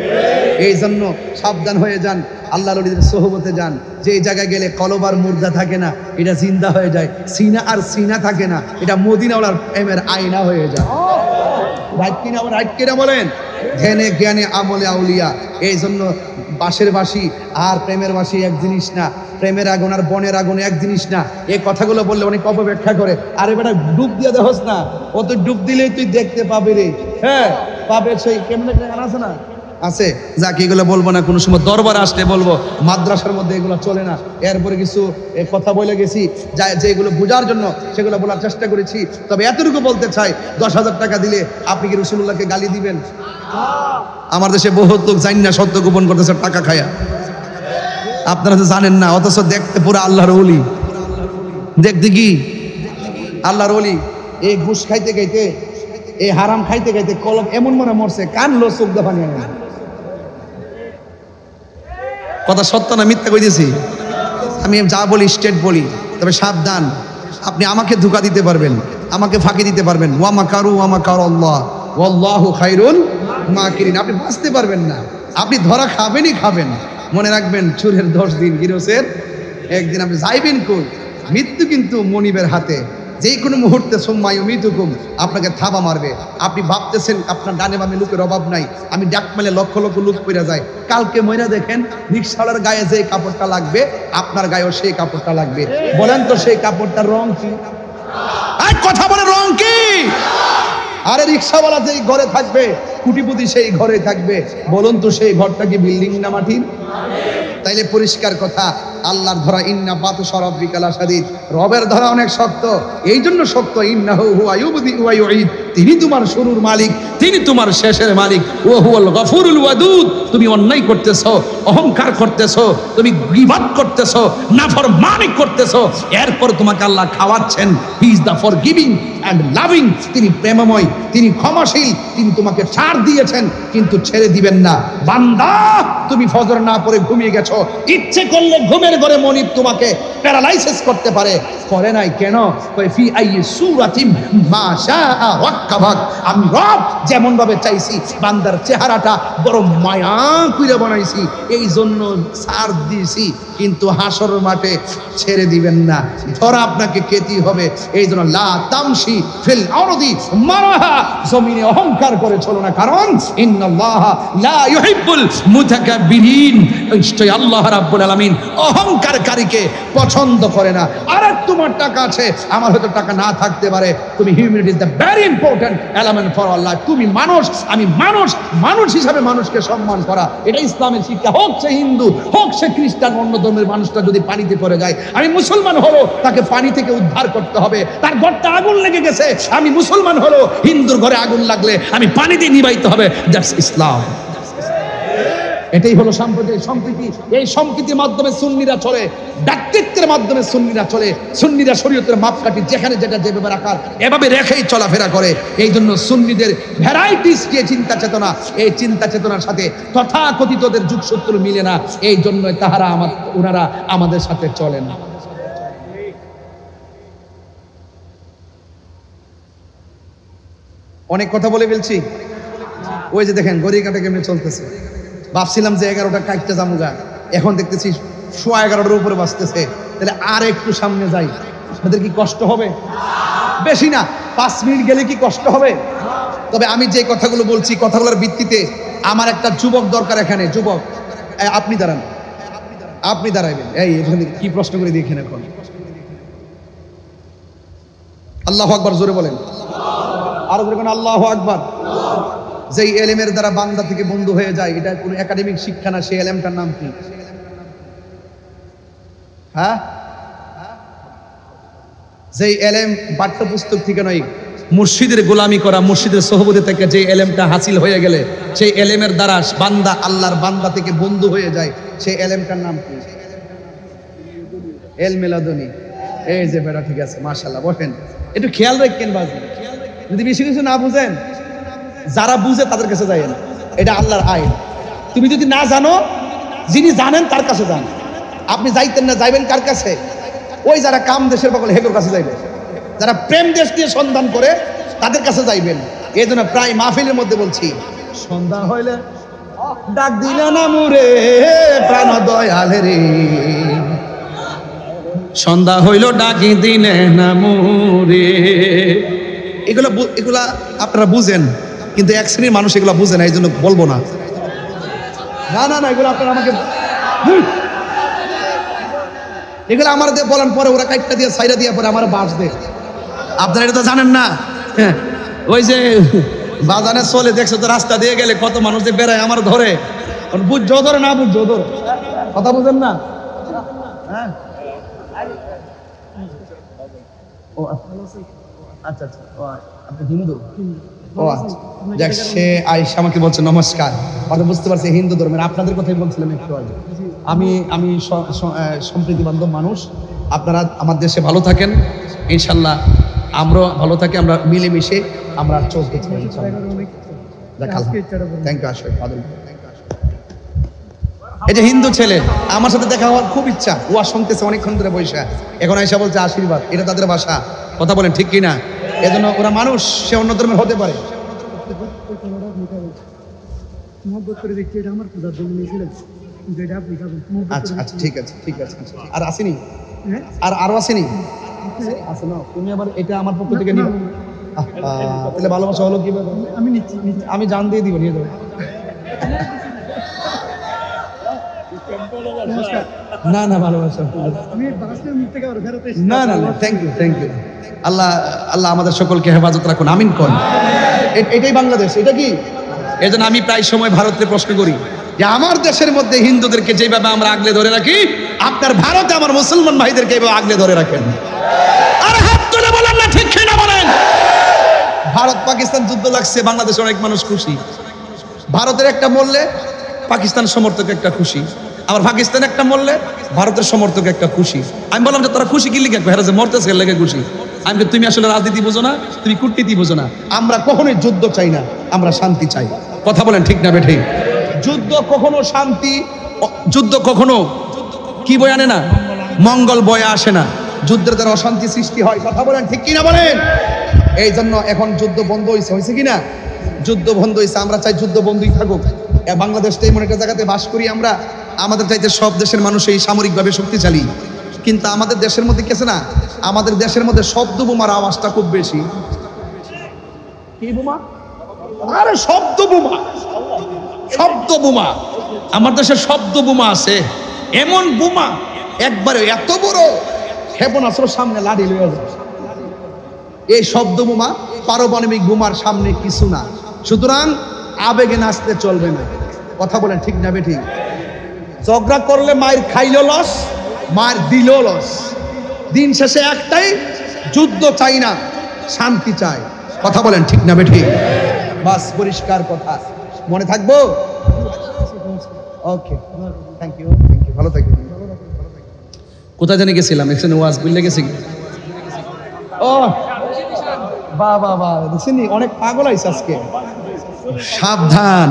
এই জন্য সাবধান হয়ে যান, আল্লাহর ওলিদের সোহবতে যান। যে জায়গায় গেলে কলব আর মুর্দা থাকে না, এটা জিন্দা হয়ে যায়। সিনা আর সিনা থাকে না, এটা মদিনাওয়ালার প্রেমের আয়না হয়ে যায়। রাইট কিনা? রাইট কিনা বলেন? ধ্যানে জ্ঞানে আমলে আউলিয়া। এই জন্য বাঁশের বাঁশি আর প্রেমের বাঁশি এক জিনিস না, প্রেমের আগুন আর বনের আগুন এক জিনিস না। এই কথাগুলো বললে অনেক অপব্যাখ্যা করে। আরে বেটা ডুব দিয়ে দেখোস না, ও তো ডুব দিলেই তুই দেখতে পাবে রে। হ্যাঁ পাবে, সেই কেমন একটা গান আছে না, আছে, যাকে এগুলো বলবো না, কোনো সময় দরবার আসলে বলবো। মাদ্রাসার মধ্যে এগুলো চলে না। এরপরে কিছু কথা বলে গেছি যে এগুলো বোঝার জন্য, সেগুলো বলার চেষ্টা করেছি। তবে এতটুকু বলতে চাই, 10,000 টাকা দিলে আপনি কি রাসূলুল্লাহকে গালি দিবেন? আমার দেশে বহুত লোক জানি না সত্য গোপন করতেছে টাকা খায়া। আপনারা তো জানেন না, অথচ দেখতে পুরো আল্লাহর ওলি। দেখতে কি আল্লাহর ওলি। এই ঘুষ খাইতে খাইতে, এই হারাম খাইতে খাইতে কলম এমন মনে মরছে, কানলো, চোখ দেখা নিয়ে। কথা সত্য না মিথ্যা কইতেছি? আমি যা বলি স্টেট বলি। তবে সাবধান, আপনি আমাকে ধোঁকা দিতে পারবেন, আমাকে ফাঁকি দিতে পারবেন। ওয়া মাকারু ওয়া মাকারাল্লাহ ওয়াল্লাহু খায়রুল মাকিরিন। আপনি বাঁচতে পারবেন না, আপনি ধরা খাবেনই খাবেন। মনে রাখবেন, চোরের 10 দিন, গিরসের একদিন। আপনি যাইবেন কই? মৃত্যু কিন্তু মনিবের হাতে। যে কোনো মুহূর্তে সুম্মায়ুমিতুকুম, আপনাকে থাবা মারবে। আপনি ভাবতেছেন আপনার ডানে বামে লোকের অভাব নাই, আমি ডাক মেলে লক্ষ লক্ষ লোক পড়ে যায়। কালকে মইরা দেখেন, রিকশাওয়ালার গায়ে যে কাপড়টা লাগবে, আপনার গায়েও সেই কাপড়টা লাগবে। বলেন তো সেই কাপড়টার রং কি? কথা বলে রং কি? আরে রিকশাওয়ালা যেই ঘরে থাকবে, কুটিপতি সেই ঘরে থাকবে। বলুন তো সেই ঘরটা কি বিল্ডিং না মাটির? তাইলে পরিষ্কার কথা, আল্লাহর ধরা ইন্না বাতুশা রাব্বিকা লাশাদীদ, রবের ধরা অনেক শক্ত। এই জন্য শক্ত, ইন্নাহু হুয়া ইউবদি ওয়া ইউঈদ, তিনি তোমার শুরুর মালিক, তিনি তোমার শেষের মালিক। ওয়া হুয়াল গফুরুল ওয়াদুদ, তুমি অন্যায় করতেছো, অহংকার করতেছো, তুমি গীবত করতেছো, নাফরমানি করতেছো, এরপর তোমাকে আল্লাহ খাওয়াচ্ছেন। He is the forgiving and loving, তিনি প্রেমময়, তিনি ক্ষমাশীল, তিনি তোমাকে ছাড় দিয়েছেন কিন্তু ছেড়ে দিবেন না। বান্দা, তুমি ফজর না পড়ে ঘুমিয়ে গেছো, ইচ্ছে করলে ঘুমের ঘরে মনিব তোমাকে প্যারালাইসিস করতে পারে। করে নাই কেন? ফি আইয়ি সূরাতিন মা শাআ রাক্কাবাক, আমি রব যেমন ভাবে চাইছি বান্দার চেহারাটা বড় মায়া কইরা বানাইছি, এই জন্য ছাড় দিয়েছি, কিন্তু হাসরের মাঠে ছেড়ে দিবেন না, ধরা আপনাকে খেতে হবে। এই জন্য লা তামশি ফিল আরদি মারাহা, জমিনে অহংকার করে চলো না, কারণ ইন্নাল্লাহা লা ইউহিব্বুল মুতাকাব্বিরিন, নিশ্চয়ই আল্লাহ রাব্বুল আলামিন অহংকারকারীকে পছন্দ করে না। আর তোমার টাকা আছে, আমার হয়তো টাকা না থাকতে পারে, তুমি humanity is the very important element for Allah. তুমি মানুষ, আমি মানুষ, মানুষ হিসাবে মানুষকে সম্মান করা, এটা ইসলামের শিক্ষা। হোক সে হিন্দু, হোক সে খ্রিস্টান, অন্য ধর্মের মানুষটা যদি পানিতে পড়ে যায়, আমি মুসলমান হলো, তাকে পানি থেকে উদ্ধার করতে হবে। তার ঘরটা আগুন লেগে গেছে, আমি মুসলমান হলো, হিন্দুর ঘরে আগুন লাগলে আমি পানি দিয়ে নিবাইতে হবে। দ্যাটস ইসলাম। এটাই হলো সাম্প্রদায়িক সম্প্রীতি। এই সম্প্রীতির মাধ্যমে সুন্নিরা চলে, ব্যক্তিত্বের মাধ্যমে সুন্নিরা চলে। সুন্নিরা শরীয়তের মাপকাঠি যেখানে যেটা যেভাবে রাখার এভাবে রেখেই চলাফেরা করে। এই জন্য সুন্নিদের ভ্যারাইটিস যে চিন্তা চেতনা, এই চিন্তা চেতনার সাথে তথাকথিতদের যুগসূত্র মিলে না। এই জন্যই তাহারা ওনারা আমাদের সাথে চলে না। অনেক কথা বলে ফেলছি। ওই যে দেখেন গড়ি কাটা কেমনে চলতেছে। ভাবছিলাম যে 11টা কাটতে যামুগা, এখন দেখতেছি 11:15 উপরে বাজতেছে। তাহলে আর একটু সামনে যাই, আপনাদের কি কষ্ট হবে? বেশি না, 5 মিনিট গেলে কি কষ্ট হবে? তবে আমি যে কথাগুলো বলছি, কথাগুলোর ভিত্তিতে আমার একটা যুবক দরকার এখানে। যুবক, আপনি দাঁড়ান, আপনি দাঁড়াইবেন। এই এখানে কি প্রশ্ন করে দেখেন এখন। আল্লাহু আকবার, জোরে বলেন। আরো জোরে বলেন আল্লাহু আকবার। যেই এলেমের দ্বারা বান্দা থেকে বন্ধু হয়ে যায়, এটা কোনো একাডেমিক শিক্ষা না। সেই এলেমটার নাম কি? হ্যাঁ, যেই এলেম পাঠ্যপুস্তক থেকে নয়, মুর্শিদের গোলামি করা, মুর্শিদের সোহবতে থেকে যে এলেমটা হাসিল হয়ে গেলে, সেই এলেমের দ্বারা বান্দা আল্লাহর বান্দা থেকে বন্ধু হয়ে যায়, সেই এলেমটার নাম কি? এলমে লাদুনী। এই যে বেড়া, ঠিক আছে, মাশাআল্লাহ। বসেন, একটু খেয়াল রাখেন বাজি, যদি বেশি কিছু না বুঝেন, যারা বুঝে তাদের কাছে যাই না, এটা আল্লাহর আইন। তুমি যদি না জানো, যিনি জানেন তার কাছে যান। আপনি যাইতেন না, যাইবেন কার কাছে? ওই যারা কাম দেশের পাগল, হেগোর কাছে যাইবেন। যারা প্রেম দেশ দিয়ে সন্ধান করে, তাদের কাছে যাইবেন। এই জন্য প্রায় মাহফিলের মধ্যে বলছি, সন্ধ্যা হইলে ডাক দিলে না মুরে প্রাণ দয়াল রে, সন্ধ্যা হইল ডাকি দিলে না মুরে। এগুলা আপনারা বুঝেন, কিন্তু এক শ্রেণীর মানুষ এগুলো বুঝে না, এই জন্য বলবো না। না না না, এগুলো আপনারা আমাকে, এগুলো আমার দিয়ে বলেন, পরে ওরা কাইটটা দিয়ে সাইরা দিয়ে পরে আমার বাস দে। আপনারা এটা তো জানেন না। ওই যে বাজানে চলে দেখছো তো রাস্তা দিয়ে গেলে কত মানুষ যে বেড়ায় আমার ধরে বুঝছো ধরে না বুঝছো ধরে কথা বুঝেন না হ্যাঁ ও আচ্ছা আচ্ছা ও আপনি হিন্দু ও আচ্ছা যাক সে আয়েশা আমাকে বলছে নমস্কার কথা বুঝতে পারছি হিন্দু ধর্মের আপনাদের কথাই বলছিলাম একটু আগে আমি সম্প্রীতি বান্ধব মানুষ আপনারা আমার দেশে ভালো থাকেন ইনশাল্লাহ আমরাও ভালো থাকি আমরা মিলেমিশে আমরা চলতে চাই থ্যাংক ইউ আশা এই যে হিন্দু ছেলে আমার সাথে দেখা হওয়ার খুব ইচ্ছা ওয়া শুনতেছে অনেকক্ষণ ধরে বসে এখন আয়েশা বলছে আশীর্বাদ এটা তাদের ভাষা কথা বলেন ঠিক কিনা এজন্য ওরা মানুষ সে অন্য ধর্মের হতে পারে আচ্ছা আচ্ছা ঠিক আছে ঠিক আছে আর আসেনি আর আরো আসেনি আছে না তুমি আবার এটা আমার পক্ষ থেকে নিবে তাহলে ভালোবাসা হলো কি আমি নিচ্ছি আমি জান দিয়ে দিব নিয়ে যাবো না না ভালোবাসা না না না থ্যাংক ইউ আল্লাহ আল্লাহ আমাদের সকলকে হেফাজত রাখুন আমিন কোন এটাই বাংলাদেশ এটা কি এজন্য আমি প্রায় সময় ভারতকে প্রশ্ন করি যে আমার দেশের মধ্যে হিন্দুদেরকে যেভাবে আমরা আগলে ধরে রাখি আপনার ভারতে আমার মুসলমান ভাইদেরকে এইভাবে আগলে ধরে রাখেন আর হাত তুলে বলেন না ঠিক কিনা বলেন ভারত পাকিস্তান যুদ্ধ লাগছে বাংলাদেশের অনেক মানুষ খুশি ভারতের একটা মরলে পাকিস্তান সমর্থক একটা খুশি আবার পাকিস্তান একটা মরলে ভারতের সমর্থক একটা খুশি আমি বললাম যে তোরা খুশি কি লিখে হেরা যে মরতেছে লেগে খুশি আমি তুমি আসলে রাজনীতি বোঝো না তুমি কূটনীতি বোঝো না আমরা কখনোই যুদ্ধ চাই না আমরা শান্তি চাই কথা বলেন ঠিক না বেঠিক যুদ্ধ কখনো শান্তি যুদ্ধ কখনো কি বয়ে আনে না মঙ্গল বয়ে আসে না যুদ্ধের দ্বারা অশান্তি সৃষ্টি হয় কথা বলেন ঠিক কিনা বলেন এই জন্য এখন যুদ্ধ বন্ধ হয়েছে কিনা যুদ্ধ বন্ধ হয়েছে আমরা চাই যুদ্ধ বন্ধই থাকুক বাংলাদেশটা এমন একটা জায়গাতে বাস করি আমরা আমাদের চাইতে সব দেশের মানুষ এই সামরিকভাবে শক্তিশালী কিন্তু আমাদের দেশের মধ্যে কেছে না আমাদের দেশের মধ্যে শব্দ বোমার আওয়াজটা খুব বেশি কি বোমা আরে শব্দ বোমা আমার দেশে শব্দ বোমা আছে এমন বোমা একবারে এত বড় ক্ষেপণাস্ত্র সামনে লাড়ি লয়ে যায় এই শব্দ বোমা পারমাণবিক বোমার সামনে কিছু না সুতরাং আবেগে নাচতে চলবে না কথা বলেন ঠিক না বেঠিক ঝগড়া করলে মায়ের খাইলো লস মায়ের দিল লস দিন শেষে একটাই যুদ্ধ চাই না শান্তি চাই কথা বলেন ঠিক না বেঠিক বাস পরিষ্কার কথা মনে থাকবো ওকে থ্যাংক ইউ ভালো থাকবেন কোথায় জানি গেছিলাম এখানে ওয়াজ বুঝলে গেছি ও বাবা দেখছেন অনেক পাগল আইছে আজকে সাবধান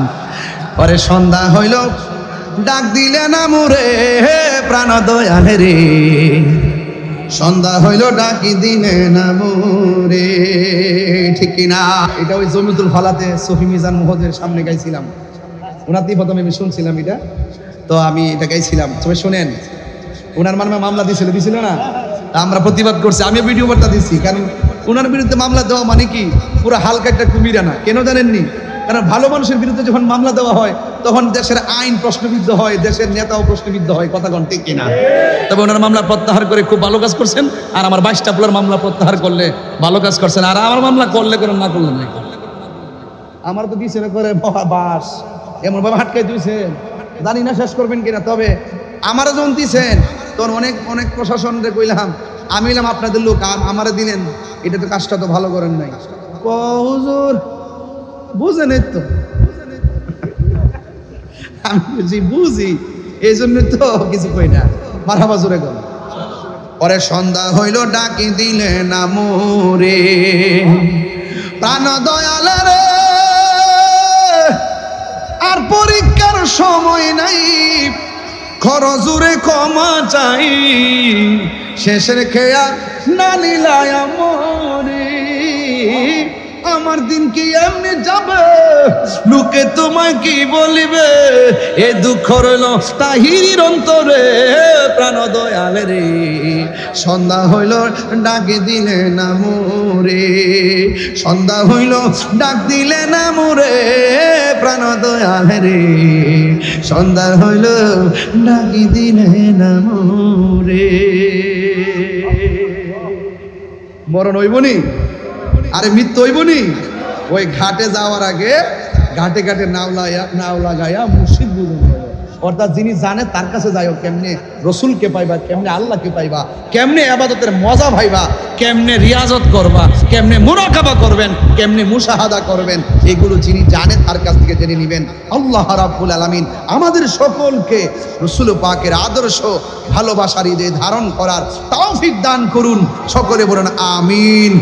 পরে সন্ধ্যা হইল ডাক দিলে না মুরে প্রাণ দয়ালে রে সন্ধ্যা হইল ডাকি দিলে না মুরে ঠিক কিনা এটা ওই জমিতুল ফালাতে সফি মিজান মুহদের সামনে গাইছিলাম ওনাতেই প্রথমে আমি শুনছিলাম এটা তো আমি এটা গাইছিলাম সবাই শোনেন ওনার মামলা দিছিল না আমরা প্রতিবাদ করছি আমিও ভিডিও বার্তা দিচ্ছি কারণ ওনার বিরুদ্ধে মামলা দেওয়া মানে কি পুরো হালকা একটা কুমিরা না কেন জানেননি কারণ ভালো মানুষের বিরুদ্ধে যখন মামলা দেওয়া হয় তখন দেশের আইন প্রশ্নবিদ্ধ হয় দেশের নেতাও প্রশ্নবিদ্ধ হয় কথা কোন ঠিক কিনা তবে ওনার মামলা প্রত্যাহার করে খুব ভালো কাজ করছেন আর আমার 22টা পোলার মামলা প্রত্যাহার করলে ভালো কাজ করছেন আর আমার মামলা করলে করে না করলে নাই আমার তো দিয়েছে করে বাস এমন ভাবে হাটকাই দিয়েছেন জানি না শেষ করবেন কিনা তবে আমারও যখন দিয়েছেন তখন অনেক প্রশাসনকে কইলাম আমি এলাম আপনাদের লোক আমারে দিলেন এটা তো কাজটা তো ভালো করেন নাই হুজুর বুঝেন তো আমি বুঝি এই জন্য তো কিছু কই না মারহাবা জোরে গেল পরে সন্ধ্যা হইল ডাকি দিলে না মোরে প্রাণ দয়াল রে আর পরীক্ষার সময় নাই খরজুরে ক্ষমা চাই শেষের খেয়া না নিলায় মরে আমার দিন কি এমনি যাবে লোকে তোমায় কি বলিবে এ দুঃখ রইল তাহিরির অন্তরে প্রাণ দয়াল রে সন্ধ্যা হইল ডাকে দিলে না মোরে সন্ধ্যা হইল ডাক দিলে না মোরে প্রাণ দয়াল রে সন্ধ্যা হইল ডাকি দিলে না মোরে মরণ হইবনি আরে মৃত্যু হইবনি ওই ঘাটে যাওয়ার আগে ঘাটে ঘাটে নাও লাগাইয়া মুর্শিদ বুঝুন। অর্থাৎ যিনি জানে তার কাছে যাইও, কেমনে রসুলকে পাইবা, কেমনে আল্লাহকে পাইবা, কেমনে আবাদতের মজা পাইবা, কেমনে রিয়াজত করবা, কেমনে মুরাকাবা করবেন, কেমনে মুশাহাদা করবেন, এগুলো যিনি জানে তার কাছ থেকে জেনে নেবেন। আল্লাহ রাব্বুল আলামিন আমাদের সকলকে রসুল পাকের আদর্শ ভালোবাসার হৃদয়ে ধারণ করার তৌফিক দান করুন। সকলে বলেন আমিন।